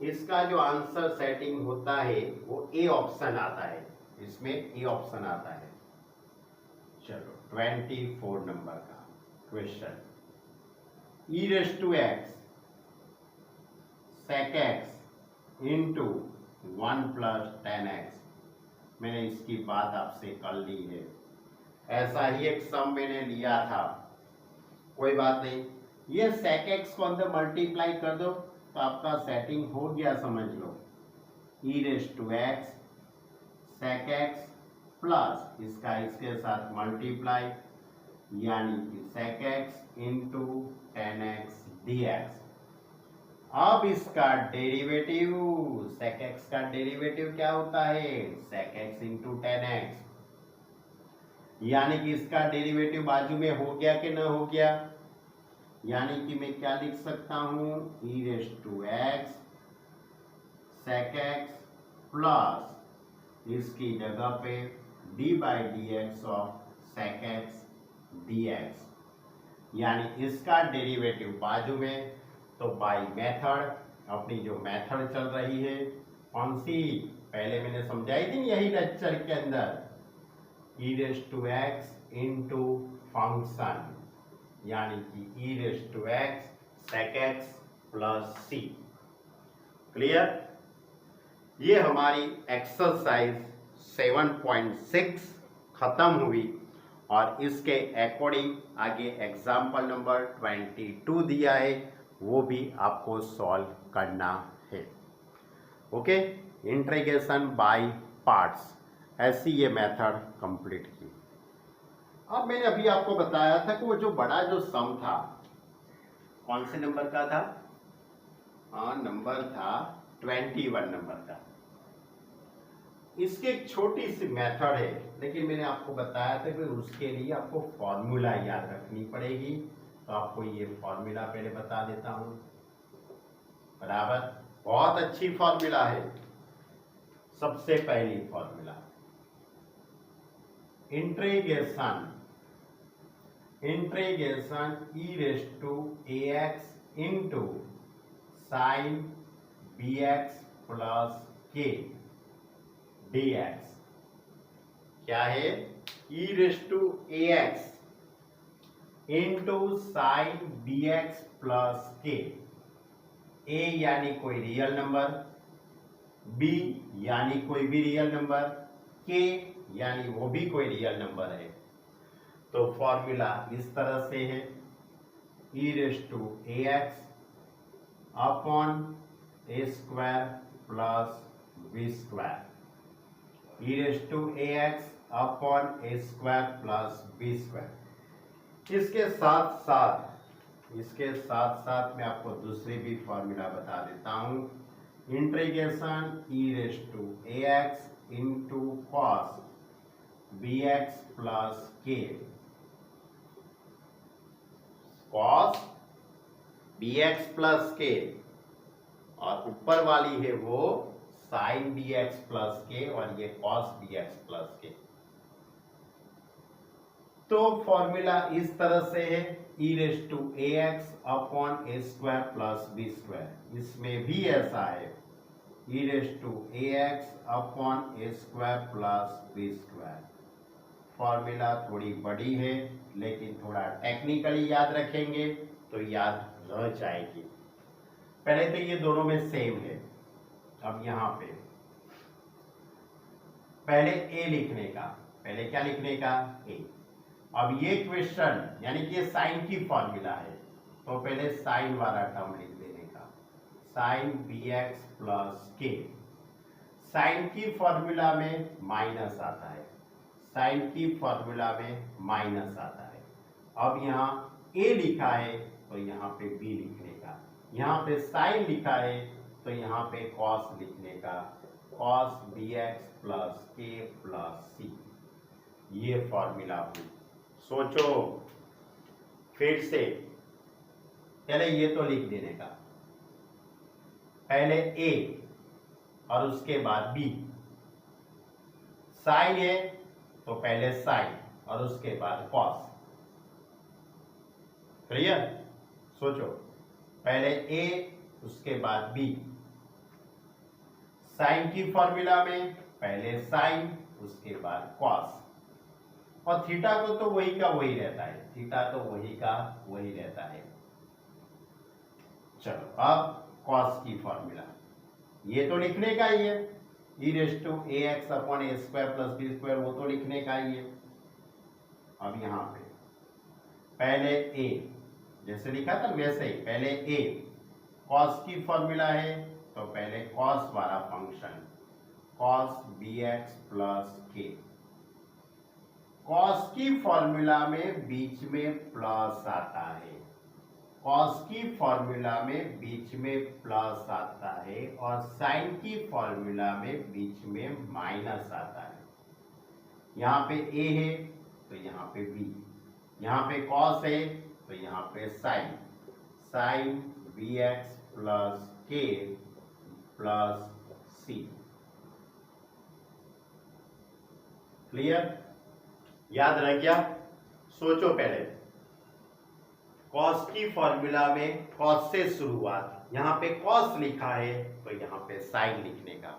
इसका जो आंसर सेटिंग होता है वो ए ऑप्शन आता है, इसमें ए ऑप्शन आता है। चलो 24 नंबर का question, e raise to x sec x into 1 plus 10x। मैंने इसकी बात आपसे कर ली है, ऐसा ही एक सम मैंने लिया था, कोई बात नहीं। ये सेक एक्स को अंदर मल्टीप्लाई कर दो तो आपका सेटिंग हो गया, समझ लो। E raise to x sec x plus इसका इसके साथ मल्टीप्लाई, यानी कि सेक एक्स इंटू 10x dx। अब इसका डेरिवेटिव, सेक एक्स का डेरिवेटिव क्या होता है? सेक एक्स इंटू 10x, यानी कि इसका डेरिवेटिव बाजू में हो गया कि ना हो गया, यानी कि मैं क्या लिख सकता हूं, e raise to x sec x plus इसकी जगह पे d/dx of sec x dx, यानी इसका डेरिवेटिव बाजू में। तो बाय मेथड, अपनी जो मेथड चल रही है कौन सी, पहले मैंने समझाई थी यही लेक्चर के अंदर, e raise to x into function, यानी कि e raise to x sec x plus c. Clear? ये हमारी एक्सरसाइज 7.6 खत्म हुई और इसके अकॉर्डिंग आगे एग्जाम्पल नंबर 22 दिया है, वो भी आपको सॉल्व करना है। ओके, इंटीग्रेशन बाय पार्ट्स, ऐसी ये मेथड कंप्लीट की। अब मैंने अभी आपको बताया था कि वो जो बड़ा जो सम था कौन से नंबर का था? हाँ, नंबर था 21 नंबर का। इसकी एक छोटी सी मेथड है, लेकिन मैंने आपको बताया था कि उसके लिए आपको फॉर्मूला याद रखनी पड़ेगी, तो आपको ये फॉर्मूला पहले बता देता हूं। बराबर, बहुत अच्छी फॉर्मूला है। सबसे पहली formula integration e raise to ax into sine bx plus k dx क्या है? e raise to ax into sine bx plus k। a यानी कोई रियल नंबर, b यानी कोई भी रियल नंबर, k यानी वो भी कोई रियल नंबर है। तो फॉर्मूला इस तरह से है e raise to ax upon a square plus b square, e raise to ax upon a square plus b square. इसके साथ साथ मैं आपको दूसरी भी फॉर्मूला बता देता हूं, integration e raise to ax into cos bx plus k, cos bx plus k, और ऊपर वाली है वो साइन bx प्लस k, और ये कॉस bx प्लस k। तो फॉर्मूला इस तरह से है e raise to ax upon a square plus b square. इसमें भी ऐसा है e raise to ax upon a square plus b square. Formula थोड़ी बड़ी है, लेकिन थोड़ा टेक्निकली याद रखेंगे तो याद रह जाएगी। पहले तो ये दोनों में सेम है। अब यहाँ पे पहले a लिखने का, पहले क्या लिखने का? a। अब ये क्वेश्चन यानी कि ये साइन की फॉर्मूला है, तो पहले साइन वाला टर्म लिख देने का, sine bx plus k। Sine की फॉर्मूला में माइनस आता है, साइन की फॉर्मूला में माइनस आता है। अब यहाँ a लिखा है तो यहाँ पे b लिखने का, यहाँ पे साइन लिखा है तो यहाँ पे कॉस लिखने का, cos bx plus k plus c। ये फॉर्मूला हुई। सोचो फिर से, पहले ये तो लिख देने का, पहले a और उसके बाद b। साइन है तो पहले साइन और उसके बाद कॉस। क्लियर? सोचो, पहले a उसके बाद b। साइन की फॉर्मूला में पहले साइन उसके बाद कॉस, और थीटा को तो वही का वही रहता है, थीटा तो वही का वही रहता है। चलो अब कॉस की फॉर्मूला, ये तो लिखने का ही है, e raise to ax upon a square plus b square, वो तो लिखने का ही है। अब यहाँ पे पहले a, जैसे लिखा था वैसे ही पहले a, कॉस की फॉर्मूला है तो पहले कॉस वाला function, cos bx plus k। Cos की फॉर्मूला में बीच में प्लस आता है, कॉस की फॉर्मूला में बीच में प्लस आता है, और साइन की फॉर्मूला में बीच में माइनस आता है। यहाँ पे a है तो यहाँ पे b, यहाँ पे कॉस है तो यहाँ पे sine, sine bx plus k plus c। Clear? याद रह गया? सोचो, पहले कॉस की फॉर्मूला में कॉस से शुरुआत, यहाँ पे कॉस लिखा है तो यहाँ पे साइन लिखने का,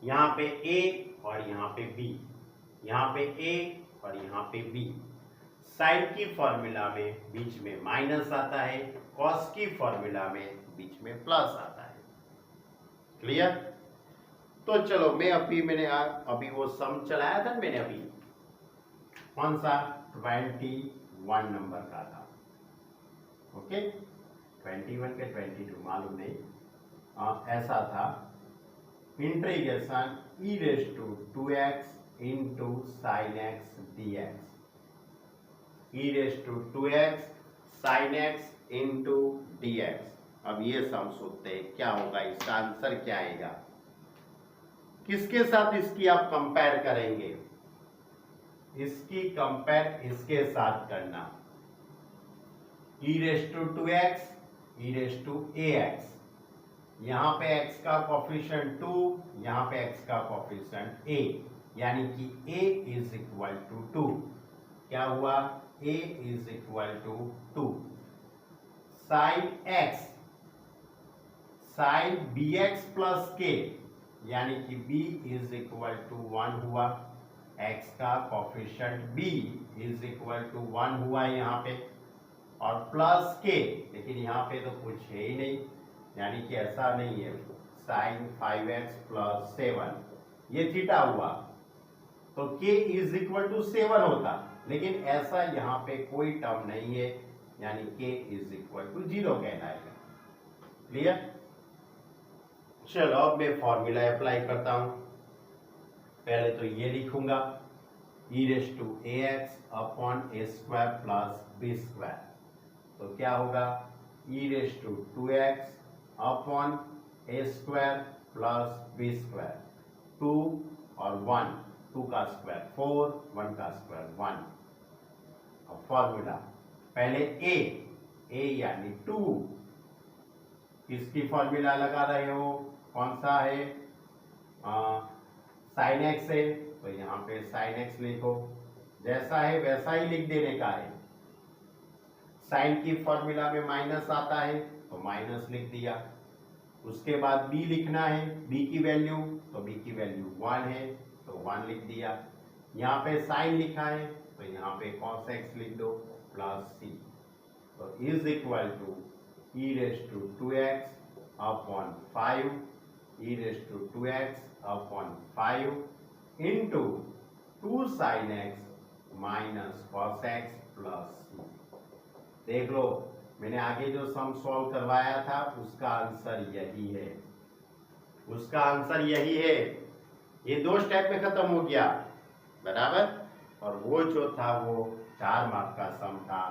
यहाँ पे a और यहाँ पे b, यहाँ पे a और यहाँ पे b। साइन की फॉर्मूला में बीच में माइनस आता है, कॉस की फॉर्मूला में बीच में प्लस आता है। क्लियर? तो चलो मैं अभी वो सम चलाया था मैंने, अभी कौन सा? 21 नंबर का था। ओके, 21 के 22 मालूम नहीं, ऐसा था, integration e raise to 2x into sine x dx, e raise to 2x sine x into dx। अब ये सम सोचते हैं क्या होगा, इसका आंसर क्या आएगा। किसके साथ इसकी आप कंपेयर करेंगे? इसकी कंपेयर इसके साथ करना, e raise to 2x e raise to ax, यहाँ पे x का कॉफिशिएंट 2, यहाँ पे x का कॉफिशिएंट a, यानी कि a इज इक्वल टू 2। क्या हुआ? a is equal to 2। Sine x, sine bx plus k, यानी कि b इज इक्वल टू 1 हुआ। x का coefficient b is equal to 1 हुआ यहाँ पे, और प्लस k, लेकिन यहाँ पे तो कुछ है ही नहीं, यानी कि ऐसा नहीं है। साइन 5x प्लस 7 ये थीटा हुआ, तो k इज इक्वल टू 7 होता, लेकिन ऐसा यहाँ पे कोई टर्म नहीं है, यानी k इज इक्वल टू 0 कहलाएगा। क्लियर? चलो अब मैं फॉर्मूला अप्लाई करता हूं। पहले तो ये लिखूंगा e raise to ax upon a square plus b square, तो क्या होगा? e raise to 2x upon a square plus b square, 2 और 1, 2 का स्क्वायर 4, 1 का स्क्वायर 1। अब फॉर्मूला पहले a यानी 2, किसकी फॉर्मूला लगा रहे हो? कौन सा है? साइन एक्स है, तो यहाँ पे साइन एक्स लिखो, जैसा है वैसा ही लिख देने का है। साइन की फॉर्मूला में माइनस आता है तो माइनस लिख दिया। उसके बाद b लिखना है, b की वैल्यू, तो b की वैल्यू 1 है तो 1 लिख दिया। यहाँ पे साइन लिखा है तो यहाँ पे cos x लिख दो प्लस c, तो is equal to e raise to 2x upon 5, e raise to 2x upon 5 into 2 sine x minus cos x plus c। देख लो, मैंने आगे जो सम सॉल्व करवाया था उसका आंसर यही है, उसका आंसर यही है। ये 2 स्टेप में खत्म हो गया, बराबर। और वो जो था वो 4 मार्क का सम था,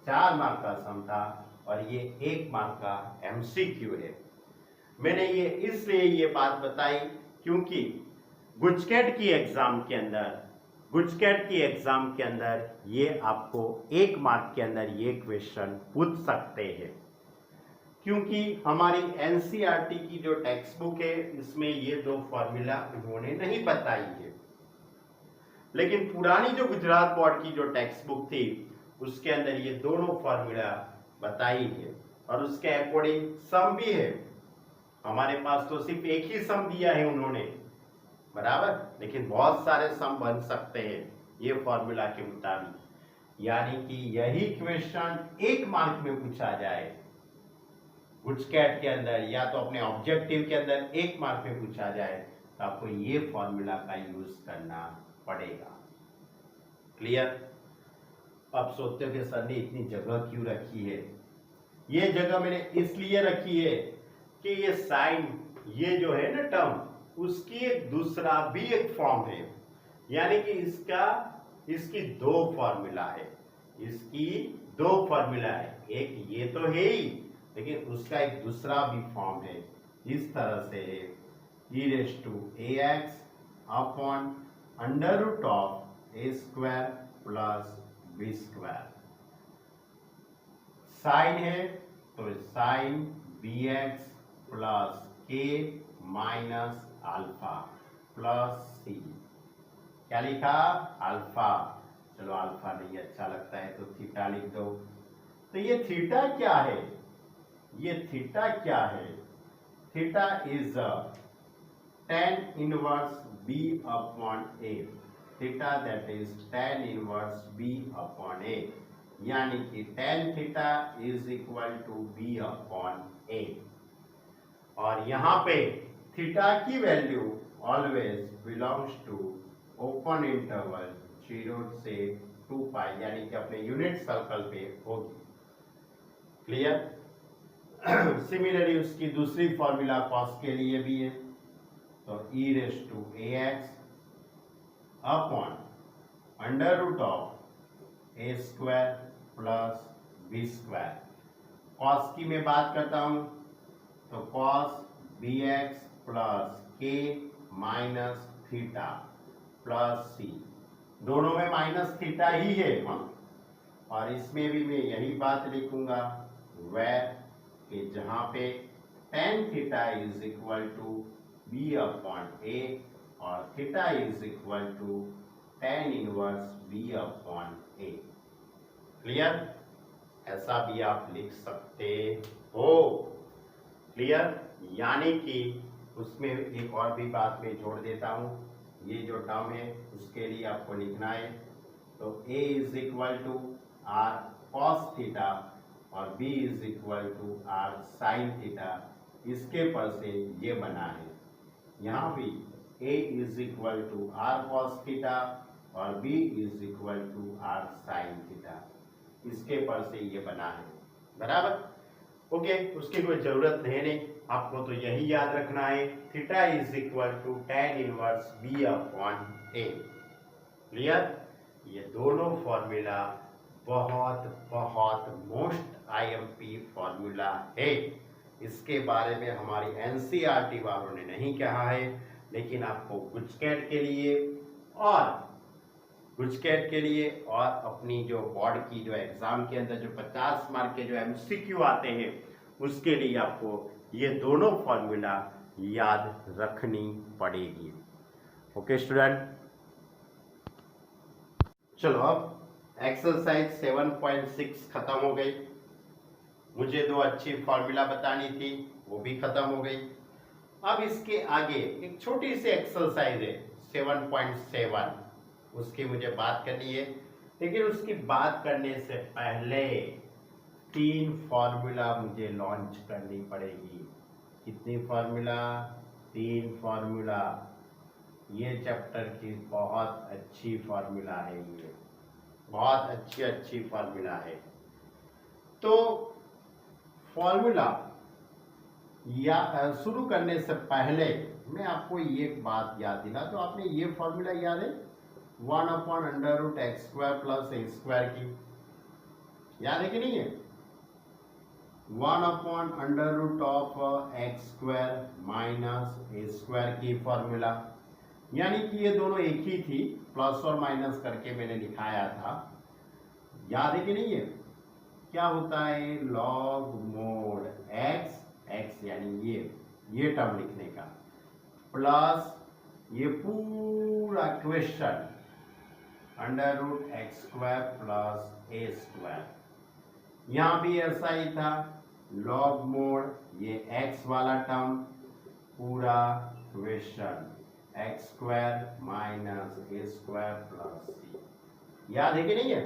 4 मार्क का सम था, और ये 1 मार्क का MCQ है। मैंने ये इसलिए ये बात बताई क्योंकि गुजकेट की एग्जाम के अंदर ये आपको 1 मार्क के अंदर ये क्वेश्चन पूछ सकते हैं, क्योंकि हमारी NCERT की जो टेक्स्ट बुक है इसमें ये 2 फॉर्मूला उन्होंने नहीं बताई है, लेकिन पुरानी जो गुजरात बोर्ड की जो टेक्स्ट बुक थी उसके अंदर ये दोनों फॉर्मूला बताई है, और उसके अकॉर्डिंग सम भी है। हमारे पास तो सिर्फ एक ही सम दिया है उन्होंने, बराबर, लेकिन बहुत सारे सम बन सकते हैं ये फॉर्मूला के मुताबिक। यानी कि यही क्वेश्चन 1 मार्क में पूछा जाए गुजकेट के अंदर, या तो अपने ऑब्जेक्टिव के अंदर 1 मार्क में पूछा जाए, तो आपको ये फॉर्मूला का यूज करना पड़ेगा। क्लियर? आप सोचते हो कि सर ने इतनी जगह क्यों रखी है? ये जगह मैंने इसलिए रखी है कि ये साइन, ये जो है ना टर्म, उसकी एक दूसरा भी एक फॉर्म है, यानी कि इसकी 2 फॉर्मूला है, इसकी 2 फॉर्मूला है। एक ये तो है ही, लेकिन उसका एक दूसरा भी फॉर्म है। इस तरह से है e raise to ax upon under root of a square plus b square. Sine है तो sine bx plus k minus alpha plus c। क्या लिखा? अल्फा। चलो अल्फा नहीं अच्छा लगता है तो थीटा लिख दो। तो ये थीटा क्या है? ये थीटा क्या है? Theta is tan inverse b upon a। Theta that is tan inverse b upon a, यानी कि tan theta is equal to b upon a। और यहाँ पे थीटा की value always belongs to open interval 0 से 2 पाई, यानी कि अपने यूनिट सर्कल पे होगी। क्लियर? सिमिलरली उसकी दूसरी फॉर्मूला कॉस के लिए भी है, तो e raise to ax upon under root of a square plus b square. Cos की मैं बात करता हूं तो cos bx plus k minus theta plus c, दोनों में माइनस थीटा ही है, और इसमें भी मैं यही बात लिखूंगा, वेर कि जहां पे tan theta is equal to b upon a और theta is equal to tan inverse b upon a. Clear? ऐसा भी आप लिख सकते हो। क्लियर? यानी कि उसमें एक और भी बात मैं जोड़ देता हूं, ये जो टर्म है उसके लिए आपको लिखना है तो a is equal to r cos theta और b is equal to r sine theta. इसके पर से ये बना है, यहाँ भी a is equal to r cos theta और b is equal to r sine theta. इसके पर से ये बना है, बराबर? ओके, उसकी कोई जरूरत है नहीं, आपको तो यही याद रखना है, theta is equal to tan inverse b upon a। Clear? ये दोनों फॉर्मूला बहुत बहुत मोस्ट आईएमपी फॉर्मूला है। इसके बारे में हमारी एनसीईआरटी वालों ने नहीं कहा है, लेकिन आपको गुजकेट के लिए और अपनी जो बोर्ड की जो एग्जाम के अंदर जो 50 मार्क के जो एमसीक्यू आते हैं उसके लिए आपको ये दोनों फॉर्मूला याद रखनी पड़ेगी। ओके स्टूडेंट, चलो अब एक्सरसाइज 7.6 खत्म हो गई। मुझे दो अच्छी फॉर्मूला बतानी थी, वो भी खत्म हो गई। अब इसके आगे एक छोटी सी एक्सरसाइज है 7.7, उसकी मुझे बात करनी है, लेकिन उसकी बात करने से पहले 3 फॉर्मूला मुझे लॉन्च करनी पड़ेगी। कितनी फॉर्मूला? 3 फॉर्मूला। ये चैप्टर की बहुत अच्छी फॉर्मूला है, ये बहुत अच्छी फॉर्मूला है। तो फॉर्मूला या शुरू करने से पहले मैं आपको ये बात याद दिला, तो आपने ये फॉर्मूला याद है 1 upon under root x square plus a square की, याद है कि नहीं है? 1 upon under root of x square minus a square की फॉर्मूला, यानी कि ये दोनों एक ही थी, प्लस और माइनस करके मैंने लिखाया था, याद है कि नहीं है? क्या होता है? लॉग मोड एक्स, एक्स यानी ये टर्म लिखने का, प्लस ये पूरा question under root x square plus a square. यहां भी ऐसा ही था, लॉग मोड ये एक्स वाला टर्म पूरा question x square minus a square plus c, याद है कि नहीं है?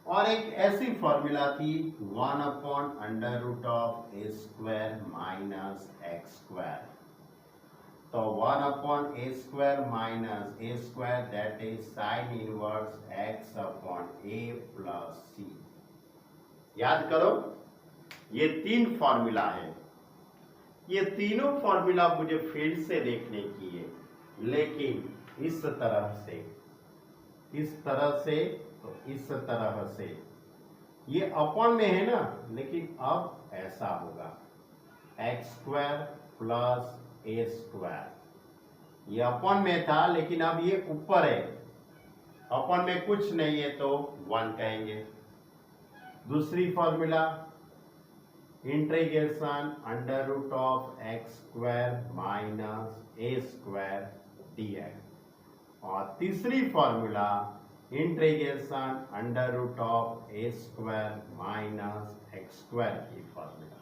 और एक ऐसी फॉर्मूला थी 1 upon under root of a square minus x square. तो 1 upon a square minus a square that is sine inverse x upon a plus c. याद करो, ये 3 फॉर्मूला है। ये तीनों फॉर्मूला मुझे फिर से देखने की है, लेकिन इस तरह से तो इस तरह से। ये अपॉन में है ना, लेकिन अब ऐसा होगा x square plus a square. ये अपॉन में था, लेकिन अब ये ऊपर है, अपॉन में कुछ नहीं है तो 1 कहेंगे। दूसरी formula integration under root of x square minus a square dx। और तीसरी formula integration under root of a square minus x square की फॉर्मूला।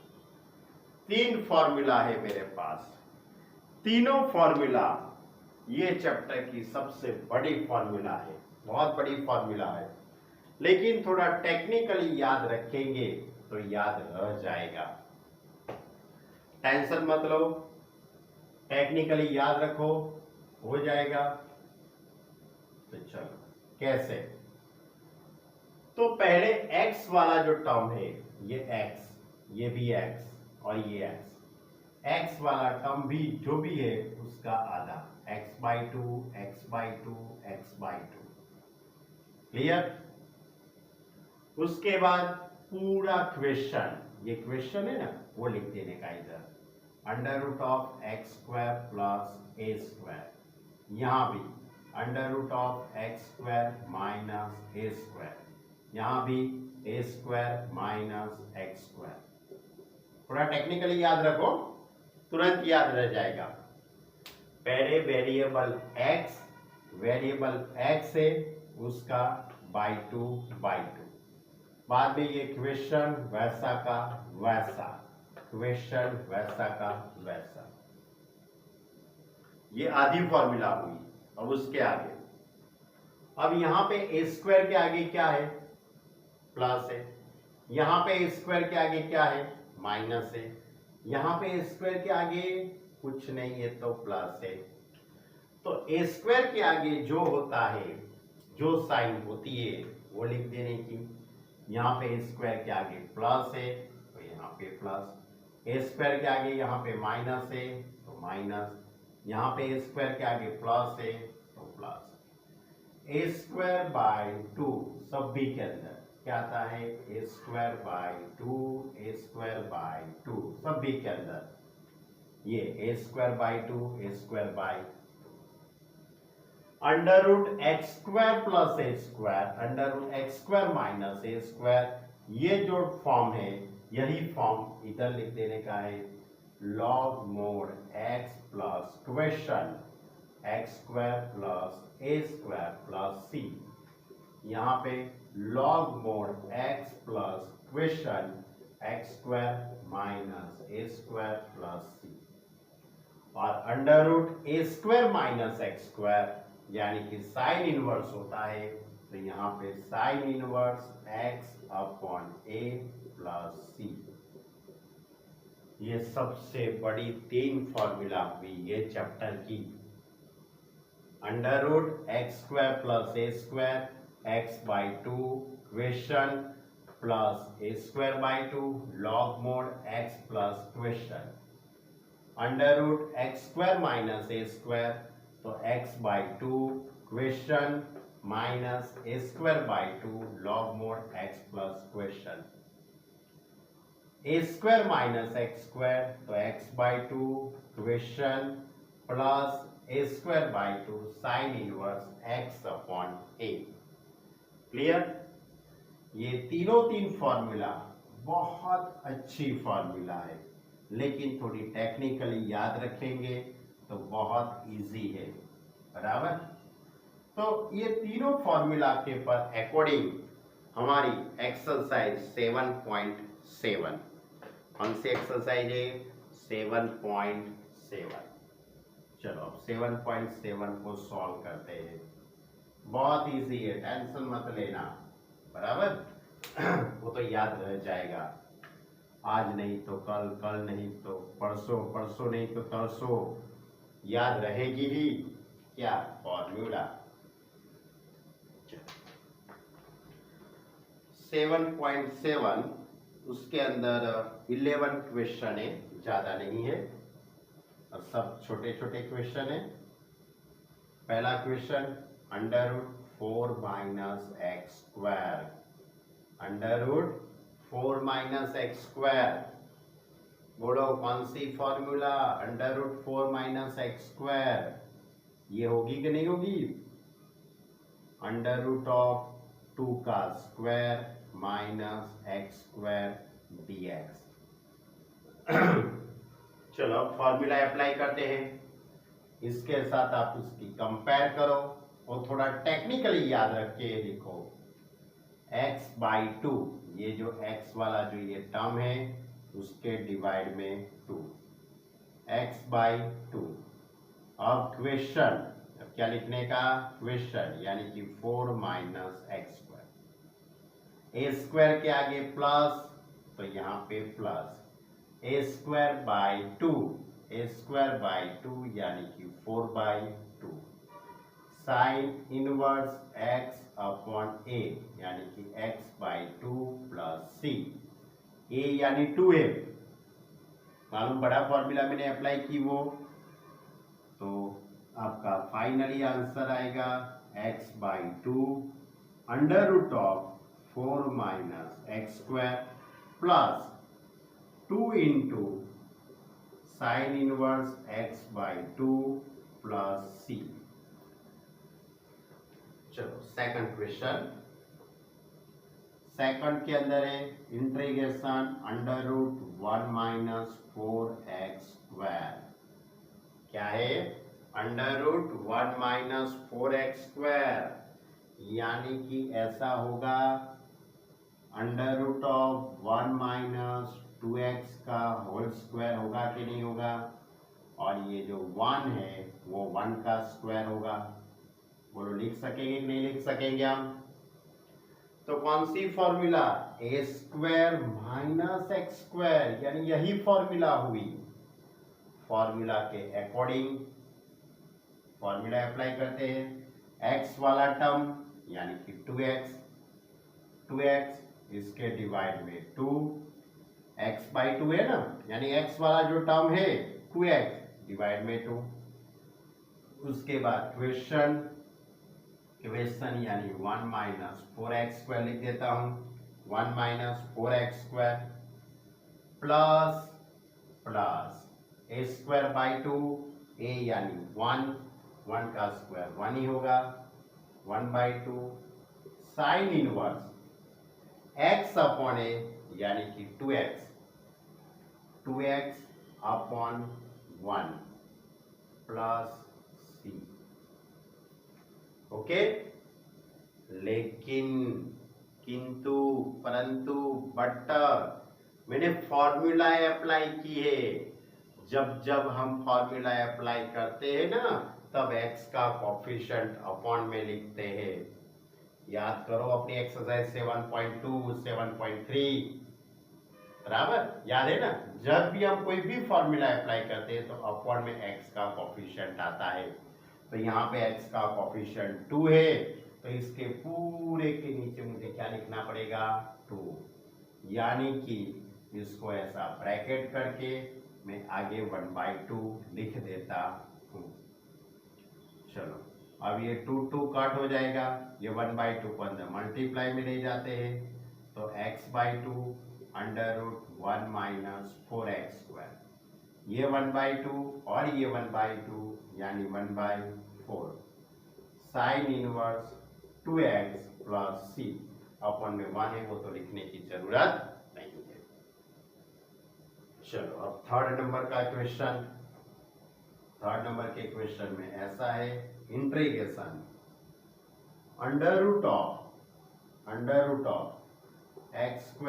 3 फॉर्मूला है मेरे पास। तीनों फॉर्मूला ये चैप्टर की सबसे बड़ी फॉर्मूला है, बहुत बड़ी फॉर्मूला है, लेकिन थोड़ा टेक्निकली याद रखेंगे तो याद रह जाएगा। टेंशन मत लो, टेक्निकली याद रखो, हो जाएगा। तो चलो कैसे? तो पहले x वाला जो टर्म है, ये x, ये भी x और ये x वाला टर्म भी जो भी है उसका आधा, x/2 x/2 x/2। क्लियर? उसके बाद पूरा क्वेश्चन, ये क्वेश्चन है ना, वो लिख देने का इधर, under root of x square plus a square. यहां भी under root of x square minus a square, यहां भी a square minus x square थोड़ा टेक्निकली याद रखो, तुरंत याद रह जाएगा। पहले वेरिएबल x है उसका बाई टू, बाद में ये क्वेश्चन वैसा का वैसा, क्वेश्चन वैसा का वैसा, ये आधी फॉर्मूला हुई। अब उसके आगे, अब यहां पे ए स्क्वायर के आगे क्या है, प्लस है, यहां पे ए स्क्वायर के आगे क्या है, माइनस है, यहां पे ए स्क्वायर के आगे कुछ नहीं है तो प्लस है। तो ए स्क्वायर के आगे जो होता है, जो साइन होती है वो लिख देने की। यहाँ पे ए स्क्वायर के आगे प्लस है तो यहाँ पे प्लस, ए स्क्वायर के आगे यहाँ पे माइनस है तो माइनस, यहाँ पे ए स्क्वायर के आगे प्लस है तो plus. A square by two सब बी के अंदर क्या आता है, a square by two, a square by two सब बी के अंदर, ये a square by two, a square by under root x square plus a square, under root x square minus a square, ये जो फॉर्म है यही फॉर्म इधर लिख देने का है, log mod x plus question x square plus a square plus c. यहाँ पे log mod x plus question x square minus a square plus c, और under root a square minus x square यानी कि साइन इनवर्स होता है, तो यहाँ पे sine inverse x upon a plus c. ये सबसे बड़ी 3 फॉर्मूला हुई ये चैप्टर की। Under root x square plus a square x by two question plus a square by two log mod x plus question, under root x square minus a square तो x by two question minus a square by two log mod x plus question, a square minus x square तो x by two question plus a square by two sine inverse x upon a। Clear? ये तीन फॉर्मूला बहुत अच्छी फॉर्मूला है, लेकिन थोड़ी टेक्निकली याद रखेंगे तो बहुत इजी है, बराबर। तो ये तीनों फॉर्मूला के पर अकॉर्डिंग हमारी एक्सरसाइज 7.7, कौन सी एक्सरसाइज है, 7.7। चलो अब 7.7 को सॉल्व करते हैं। बहुत इजी है, टेंशन मत लेना, बराबर। वो तो याद रह जाएगा, आज नहीं तो कल, कल नहीं तो परसों, परसों नहीं तो तरसों, याद रहेगी ही क्या फॉर्मूला। 7.7 उसके अंदर 11 क्वेश्चन है, ज्यादा नहीं है और सब छोटे छोटे क्वेश्चन है। पहला question under root 4 minus x square, under root 4 minus x square, बोलो कौन सी formula, under root 4 minus x square, ये होगी कि नहीं होगी, अंडर रूट ऑफ 2 का square minus x square dx। चलो फॉर्मूला अप्लाई करते हैं, इसके साथ आप उसकी कंपेयर करो और थोड़ा टेक्निकली याद रख के लिखो। x बाई टू, ये जो x वाला जो ये टर्म है उसके डिवाइड में 2, x बाई टू। अब क्वेश्चन, अब क्या लिखने का, क्वेश्चन यानी कि 4 माइनस एक्स स्क्वायर, ए स्क्वायर के आगे प्लस तो यहाँ पे plus, a square by to, a square by to यानी कि 4 by two, sine inverse x upon a यानी कि x by two plus c, a यानी 2a, मालूम बड़ा फॉर्मूला मैंने अप्लाई की वो, तो आपका फाइनली आंसर आएगा x by two under root of 4 minus x square plus 2 into sine inverse x by two plus c। चलो सेकंड क्वेश्चन, सेकंड के अंदर है integration under root 1 minus 4x²। क्या है? अंडर रूट 1 माइनस 4x², यानी कि ऐसा होगा under root of 1 minus 2x का होल स्क्वायर होगा कि नहीं होगा, और ये जो 1 है वो 1 का स्क्वायर होगा। बोलो लिख सकेंगे कि नहीं लिख सकेंगे हम? तो कौन सी फॉर्मूला? a² माइनस x², यानी यही फॉर्मूला हुई। फॉर्मूला के अकॉर्डिंग फॉर्मूला अप्लाई करते हैं। x वाला टर्म यानी कि 2x इसके डिवाइड में 2, x/2 है ना, यानी x वाला जो टर्म है 2x डिवाइड में 2। उसके बाद क्वेश्चन यानी 1 माइनस 4x² लिख देता हूं। 1 minus 4x² plus a²/2, a यानी 1 का स्क्वायर 1 ही होगा, 1/2 sign inverse x upon a यानी कि 2x upon 1 plus c। Okay, लेकिन किंतु परंतु बट मैंने फॉर्मूला अप्लाई की है। जब हम फॉर्मूला अप्लाई करते हैं ना, तब x का कोफिशिएंट अपॉन में लिखते हैं। याद करो अपनी एक्सरसाइज 7.2 7.3, बराबर याद है ना। जब भी हम कोई भी फॉर्मूला अप्लाई करते हैं तो अपॉन में x का कोफिशिएंट आता है। तो यहाँ पे x का कोफिशिएंट 2 है, तो इसके पूरे के नीचे मुझे क्या लिखना पड़ेगा? 2, यानी कि इसको ऐसा ब्रैकेट करके मैं आगे 1/2 लिख देता हूँ। चलो अब ये 2 कट हो जाएगा, ये 1/2 को अंदर मल्टीप्लाई में ले जाते हैं, तो x/2 under root 1 minus 4x², ये 1/2 और ये 1/2 यानी 1/4 sign inverse 2x plus c upon में 1 है, वो तो लिखने की जरूरत नहीं है। चलो अब थर्ड नंबर के क्वेश्चन में ऐसा है integration under root of x²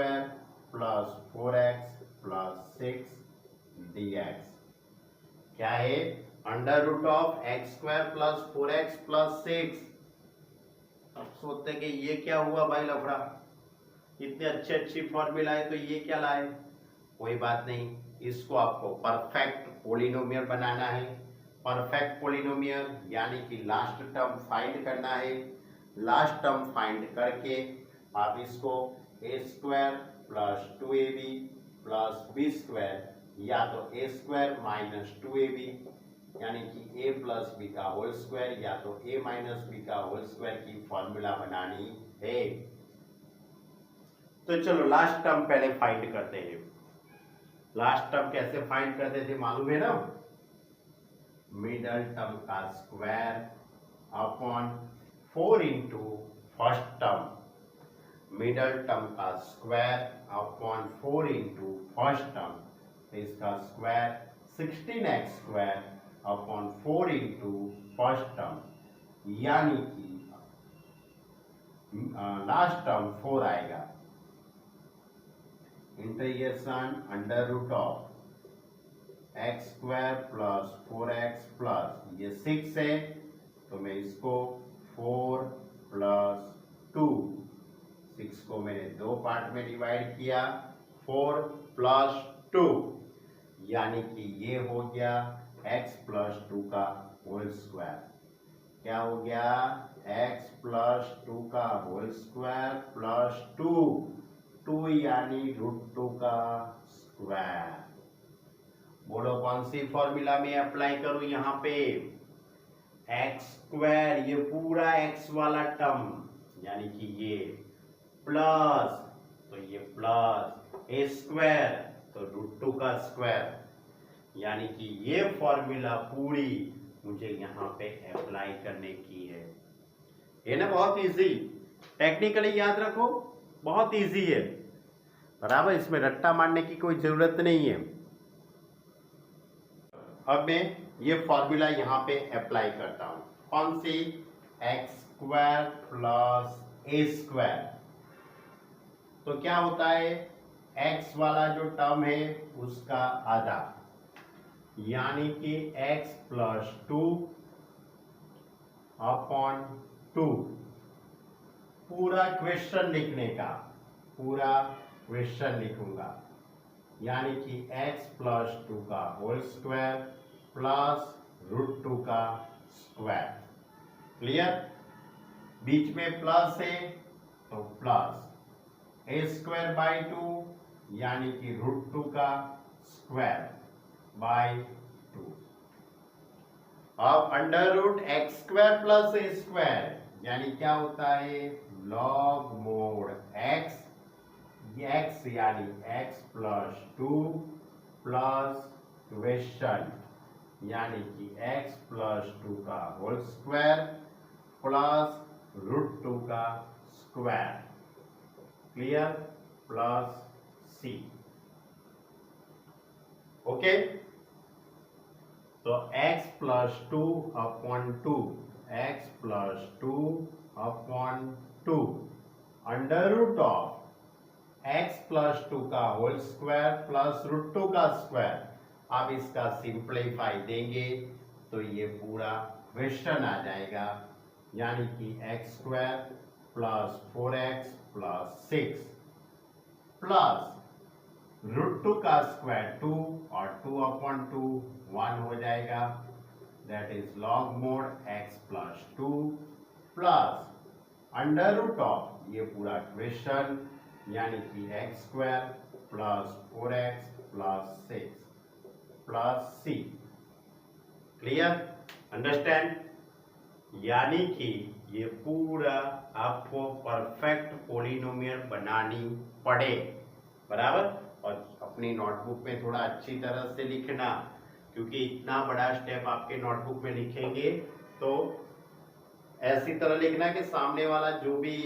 plus 4x plus 6 dx। क्या है? Under root of x² plus 4x plus 6। अब सोचते कि ये क्या हुआ भाई लफड़ा, इतने अच्छी फॉर्मूला है तो ये क्या लाए। कोई बात नहीं, इसको आपको परफेक्ट पोलिनोमियल बनाना है। परफेक्ट पोलिनोमियल यानी कि लास्ट टर्म फाइंड करना है। लास्ट टर्म फाइंड करके आप इसको a² plus 2ab plus b² या तो a² माइनस 2ab यानी कि a प्लस b का होल स्क्वायर या तो a माइनस b का होल स्क्वायर की फॉर्मूला बनानी है। तो चलो लास्ट टर्म पहले फाइंड करते हैं। लास्ट टर्म कैसे फाइंड करते थे मालूम है ना? मिडल टर्म का square upon 4 into first term. Middle term का square upon 4 into first term, तो इसका square 16x² upon 4 into first term, यानी कि लास्ट टर्म 4 आएगा। Integration under root of x² plus 4x plus ये 6 है, तो मैं इसको 4 प्लस 2, 6 को मैंने 2 पार्ट में डिवाइड किया, 4 प्लस 2 यानी कि ये हो गया x प्लस 2 का होल स्क्वायर। क्या हो गया? x प्लस 2 का होल स्क्वायर प्लस 2 यानी √2 का स्क्वायर। बोलो कौन सी फॉर्मूला में अप्लाई करूं? यहाँ पे x², ये पूरा x वाला टर्म यानी कि ये प्लस, तो ये प्लस a² तो √2 का स्क्वायर, यानी कि ये फॉर्मूला पूरी मुझे यहाँ पे अप्लाई करने की है ना। बहुत इजी, टेक्निकली याद रखो, बहुत इजी है, बराबर, इसमें रट्टा मारने की कोई जरूरत नहीं है। अब मैं ये फॉर्मूला यहाँ पे अप्लाई करता हूँ, कौन सी, x square plus a square. तो क्या होता है, x वाला जो टर्म है उसका आधा, यानी कि x प्लस 2 अपॉन 2। पूरा क्वेश्चन लिखने का, पूरा क्वेश्चन लिखूंगा, यानी कि x प्लस 2 का होल स्क्वायर प्लस √2 का स्क्वायर। क्लियर, बीच में प्लस है तो प्लस ए स्क्वायर बाई 2, यानी कि √2 का स्क्वायर बाई 2। अब under root x square plus a square, यानी क्या होता है, लॉग मोड एक्स, एक्स यानी एक्स प्लस 2 प्लस क्वेश्चन, यानी कि एक्स प्लस 2 का होल स्क्वायर प्लस √2 का square. Clear, plus c. Okay, तो x plus 2 upon 2, x plus 2 upon 2 under root of x plus 2 का होल स्क्वायर प्लस √2 का स्क्वायर। अब इसका सिंप्लीफाई देंगे तो ये पूरा क्वेश्चन आ जाएगा, यानी कि x square plus 4x plus 6 plus √2 का स्क्वायर 2 और 2 अपॉन 2 1 हो जाएगा, that is log mod x plus 2 plus under root of ये पूरा क्वेश्चन, यानी कि x square plus 4x plus 6 plus c। Clear, understand, यानी कि ये पूरा आपको परफेक्ट पॉलिनोमियल बनानी पड़े, बराबर। और अपनी नोटबुक में थोड़ा अच्छी तरह से लिखना, क्योंकि इतना बड़ा स्टेप आपके नोटबुक में लिखेंगे तो ऐसी तरह लिखना कि सामने वाला जो भी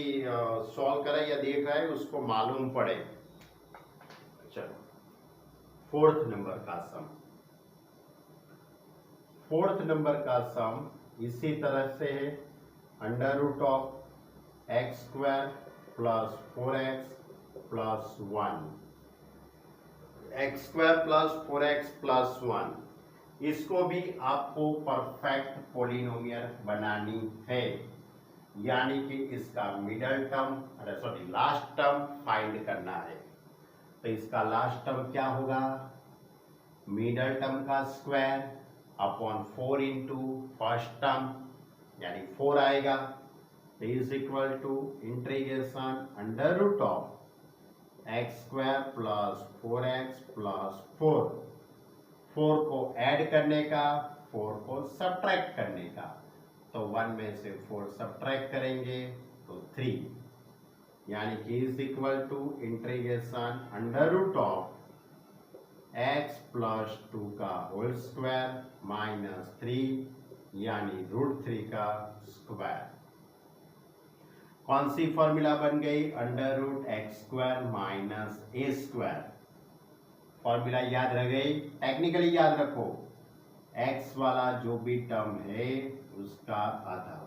सॉल्व करे या देख रहा है उसको मालूम पड़े। चलो, फोर्थ नंबर का सम, फोर्थ नंबर का सम इसी तरह से है, under root of x square plus 4x plus 1, x square plus 4x plus 1, इसको भी आपको परफेक्ट पॉलिनोमियल बनानी है, यानी कि इसका मिडल टर्म, अरे सॉरी लास्ट टर्म फाइंड करना है। तो इसका लास्ट टर्म क्या होगा, मिडल टर्म का square upon 4 into first term, यानी 4 आएगा, is equal to integration under root of x square plus 4x plus 4, 4 को ऐड करने का, 4 को सब्ट्रैक्ट करने का, तो 1 में से 4 सब्ट्रैक्ट करेंगे तो 3, यानी कि is equal to integration under root of x plus 2 का होल स्क्वायर माइनस 3, यानी √3 का स्क्वायर। कौन सी फॉर्मूला बन गई, under root x square minus a square. Formula याद रह गई, टेक्निकली याद रखो, x वाला जो भी टर्म है उसका आधा,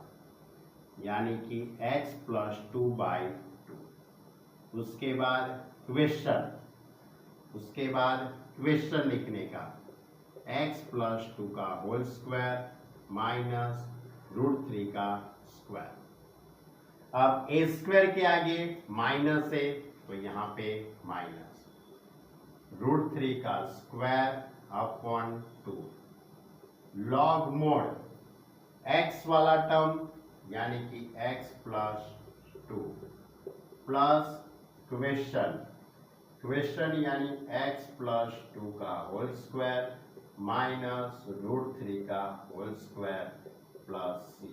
यानी कि x प्लस 2 बाई 2। उसके बाद क्वेश्चन, उसके बाद क्वेश्चन लिखने का, x प्लस 2 का होल स्क्वायर माइनस √3 का स्क्वायर। अब ए स्क्वायर के आगे माइनस है तो यहाँ पे माइनस √3 का square upon 2, log mod x वाला टर्म, यानी कि x plus 2 plus question, question यानी x प्लस 2 का होल स्क्वायर माइनस √3 का होल स्क्वायर प्लस c।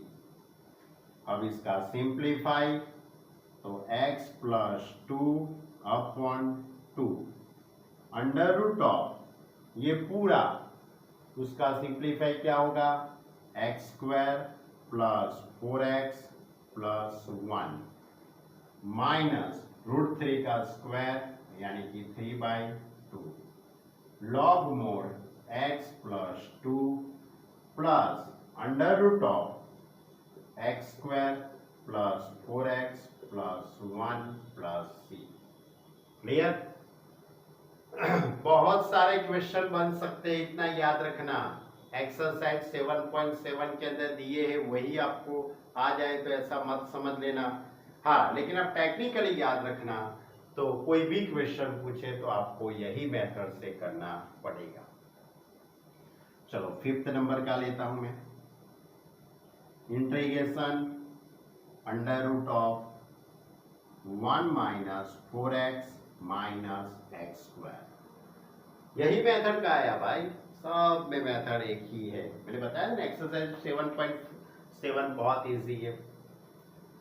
अब इसका सिंप्लीफाई तो x plus 2 upon 2 under root of ये पूरा, उसका सिंप्लीफाई क्या होगा, x square plus 4x plus 1 minus √3 का स्क्वायर यानी कि 3/2 log mod x plus 2 plus √x² plus 4x plus 1 plus c। Clear? बहुत सारे क्वेश्चन बन सकते हैं, इतना याद रखना। एक्सरसाइज 7.7 के अंदर दिए हैं, वही आपको आ जाए तो ऐसा मत समझ लेना। हाँ, लेकिन अब टेक्निकली याद रखना, तो कोई भी क्वेश्चन पूछे तो आपको यही मेथड से करना पड़ेगा। चलो 5th नंबर का लेता हूं मैं। Integration √1 minus 4x minus x²। यही मेथड का आया भाई, सब में मेथड एक ही है। मैंने बताया ना एक्सरसाइज 7.7 बहुत इजी है।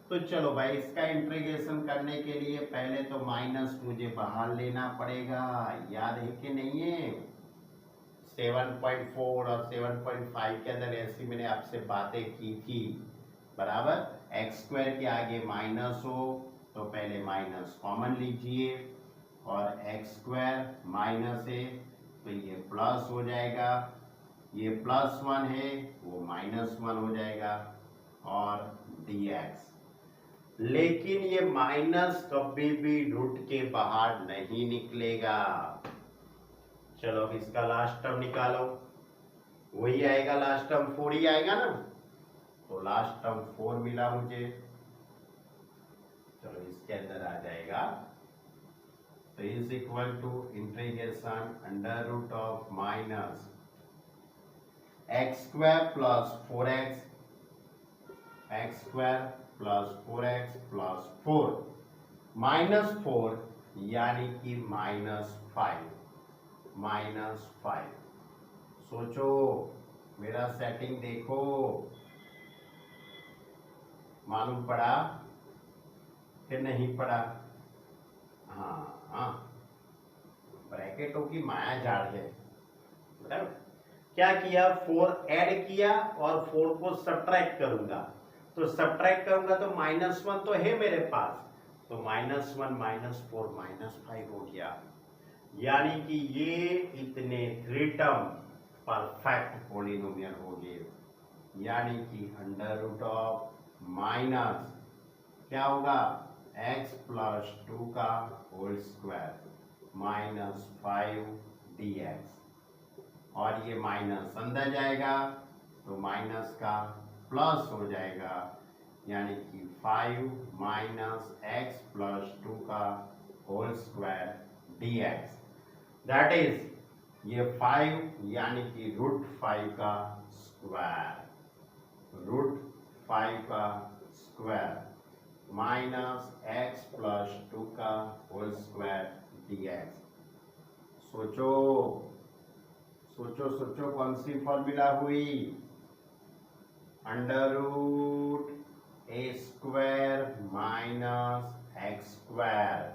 तो चलो भाई, इसका इंटीग्रेशन करने के लिए पहले तो माइनस मुझे बाहर लेना पड़ेगा, याद है कि नहीं है? 7.4 और 7.5 के अंदर ऐसी मैंने आपसे बातें की थी, बराबर। x² के आगे माइनस हो तो पहले माइनस कॉमन लीजिए, और x² माइनस है तो ये प्लस हो जाएगा, ये +1 है वो -1 हो जाएगा, और dx। लेकिन ये माइनस कभी भी रूट के बाहर नहीं निकलेगा। चलो अब इसका लास्ट टर्म निकालो, वही आएगा लास्ट टर्म, 4 ही आएगा ना। तो लास्ट टर्म 4 मिला मुझे। चलो इसके अंदर आ जाएगा, तो is equal to integration √- x² plus 4x x² plus 4x plus 4 -4 यानी कि -5। सोचो, मेरा सेटिंग देखो, मालूम पड़ा कि नहीं पड़ा? हाँ, ब्रैकेटों की माया जाड़ है, बराबर। क्या किया, 4 ऐड किया और 4 को सब्ट्रैक्ट करूंगा, तो सब्ट्रैक्ट करूंगा तो -1 तो है मेरे पास, तो -1 -4 -5 हो गया। यानी कि ये इतने 3 टर्म परफेक्ट पॉलिनोमियल हो गए। यानी कि √- क्या होगा, x प्लस 2 का होल स्क्वायर -5 dx, और ये माइनस अंदर जाएगा तो माइनस का प्लस हो जाएगा, यानी कि 5 माइनस x प्लस 2 का whole square dx, that is ये 5 यानी कि √5 का स्क्वायर, √5 का स्क्वायर माइनस x प्लस 2 का होल स्क्वायर dx। सोचो सोचो सोचो, कौन सी फॉर्मूला हुई, √a² minus x²,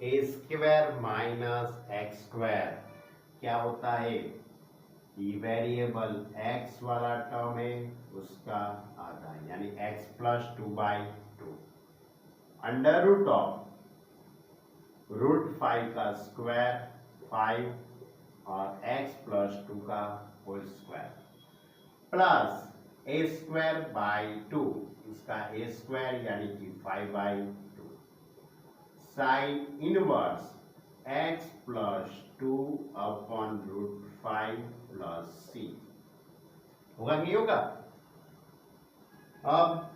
√a² minus x²। क्या होता है, ये वेरिएबल x वाला टर्म है उसका आधा, यानी x प्लस 2/2 √5 का स्क्वायर 5 और x प्लस 2 का होल स्क्वायर प्लस a²/2, इसका a² यानी कि 5/2 sine inverse x plus 2 upon √5 plus c। होगा नहीं होगा? अब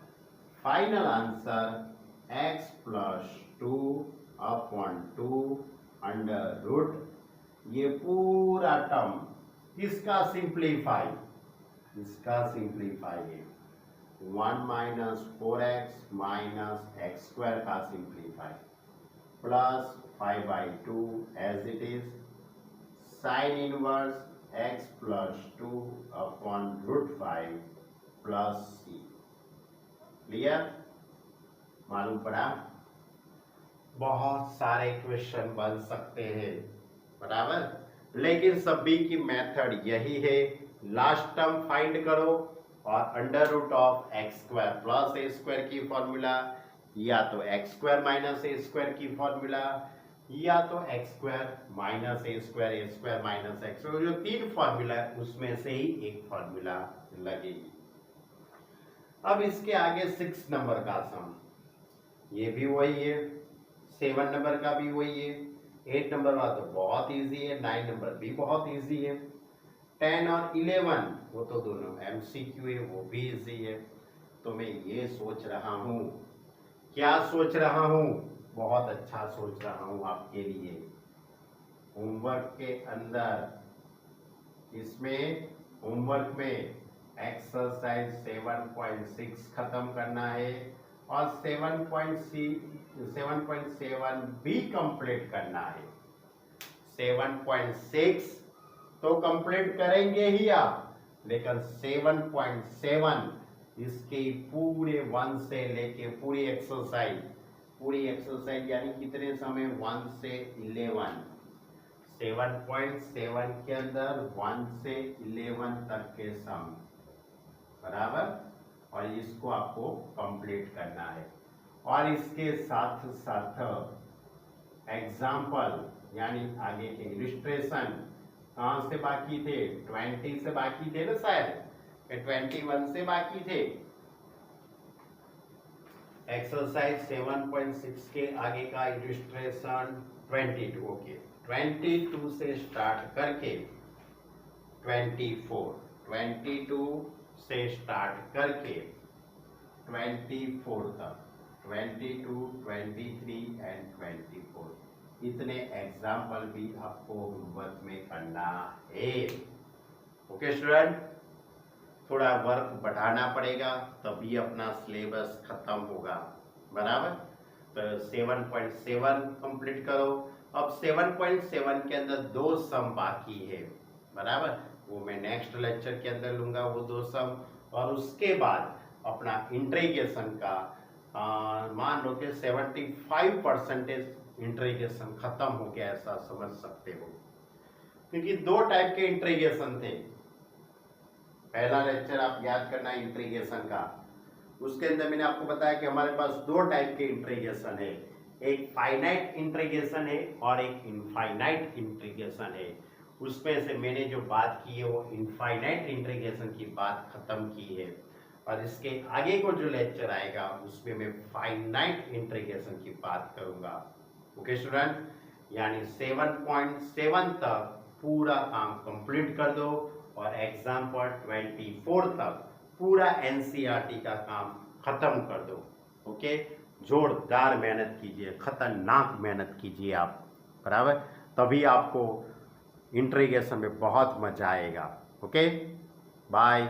final answer x plus 2 upon 2 under root, ये पूरा टर्म इसका सिंप्लीफाई है 1 माइनस 4x माइनस x² का simplify plus 5/2 as it is, sine inverse x plus 2 upon √5 plus c। Clear? मालूम पड़ा? बहुत सारे क्वेश्चन बन सकते हैं, बराबर, लेकिन सभी की मेथड यही है, लास्ट टर्म फाइंड करो और √x² प्लस a² की फॉर्मूला, या तो x square minus a square की फॉर्मूला, या तो x square minus a square minus x, जो 3 फॉर्मूला है उसमें से ही एक फॉर्मूला लगेगी। अब इसके आगे 6 नंबर का सम, ये भी वही है, 7 नंबर का भी वही है, 8 नंबर वाला तो बहुत इजी है, 9 नंबर भी बहुत इजी है, 10 और 11 वो तो दोनों MCQ है, वो भी इजी है। तो मैं ये सोच रहा हूँ, क्या सोच रहा हूँ, बहुत अच्छा सोच रहा हूँ आपके लिए। होमवर्क के अंदर, इसमें होमवर्क में एक्सरसाइज 7.6 खत्म करना है और 7.7 भी कंप्लीट करना है। 7.6 तो कंप्लीट करेंगे ही आप, लेकिन 7.7 इसके पूरे 1 से लेके पूरी एक्सरसाइज यानी कितने समय, 1 से 11, 7.7 के अंदर 1 से 11 तक के सम, बराबर, और इसको आपको कंप्लीट करना है। और इसके साथ साथ एग्जाम्पल यानी आगे के इलिस्ट्रेशन कहाँ से बाकी थे, 20 से बाकी थे ना शायद, 21 से बाकी थे। एक्सरसाइज 7.6 के आगे का इलिस्ट्रेशन 22, ओके, 22 से स्टार्ट करके 22 से स्टार्ट करके 24 तक, 22, 23 एंड 24, इतने एग्जाम्पल भी आपको होमवर्क में करना है। ओके स्टूडेंट, थोड़ा वर्क बढ़ाना पड़ेगा तभी अपना सिलेबस खत्म होगा, बराबर। तो 7.7 कंप्लीट करो। अब 7.7 के अंदर 2 सम बाकी है, बराबर, वो मैं नेक्स्ट लेक्चर के अंदर लूंगा वो 2 सम। और उसके बाद अपना इंट्रीगेशन का मान लो कि 75% इंट्रीगेशन खत्म हो गया, ऐसा समझ सकते हो, क्योंकि 2 टाइप के इंट्रीगेशन थे। पहला लेक्चर आप याद करना इंट्रीगेशन का, उसके अंदर मैंने आपको बताया कि हमारे पास 2 टाइप के इंट्रीगेशन है, एक फाइनाइट इंट्रीगेशन है और एक इनफाइनाइट इंट्रीगेशन है। उसमें से मैंने जो बात की है वो इनफाइनाइट इंट्रीगेशन की बात खत्म की है, और इसके आगे को जो लेक्चर आएगा उसमें मैं फाइनाइट इंट्रीगेशन की बात करूंगा। ओके स्टूडेंट, यानी 7.7 तक पूरा काम कंप्लीट कर दो और एग्जाम पर 24 तक पूरा NCERT का काम खत्म कर दो। ओके, जोरदार मेहनत कीजिए, खतरनाक मेहनत कीजिए आप, बराबर, तभी आपको इंट्रीगेशन में बहुत मजा आएगा। Okay, bye.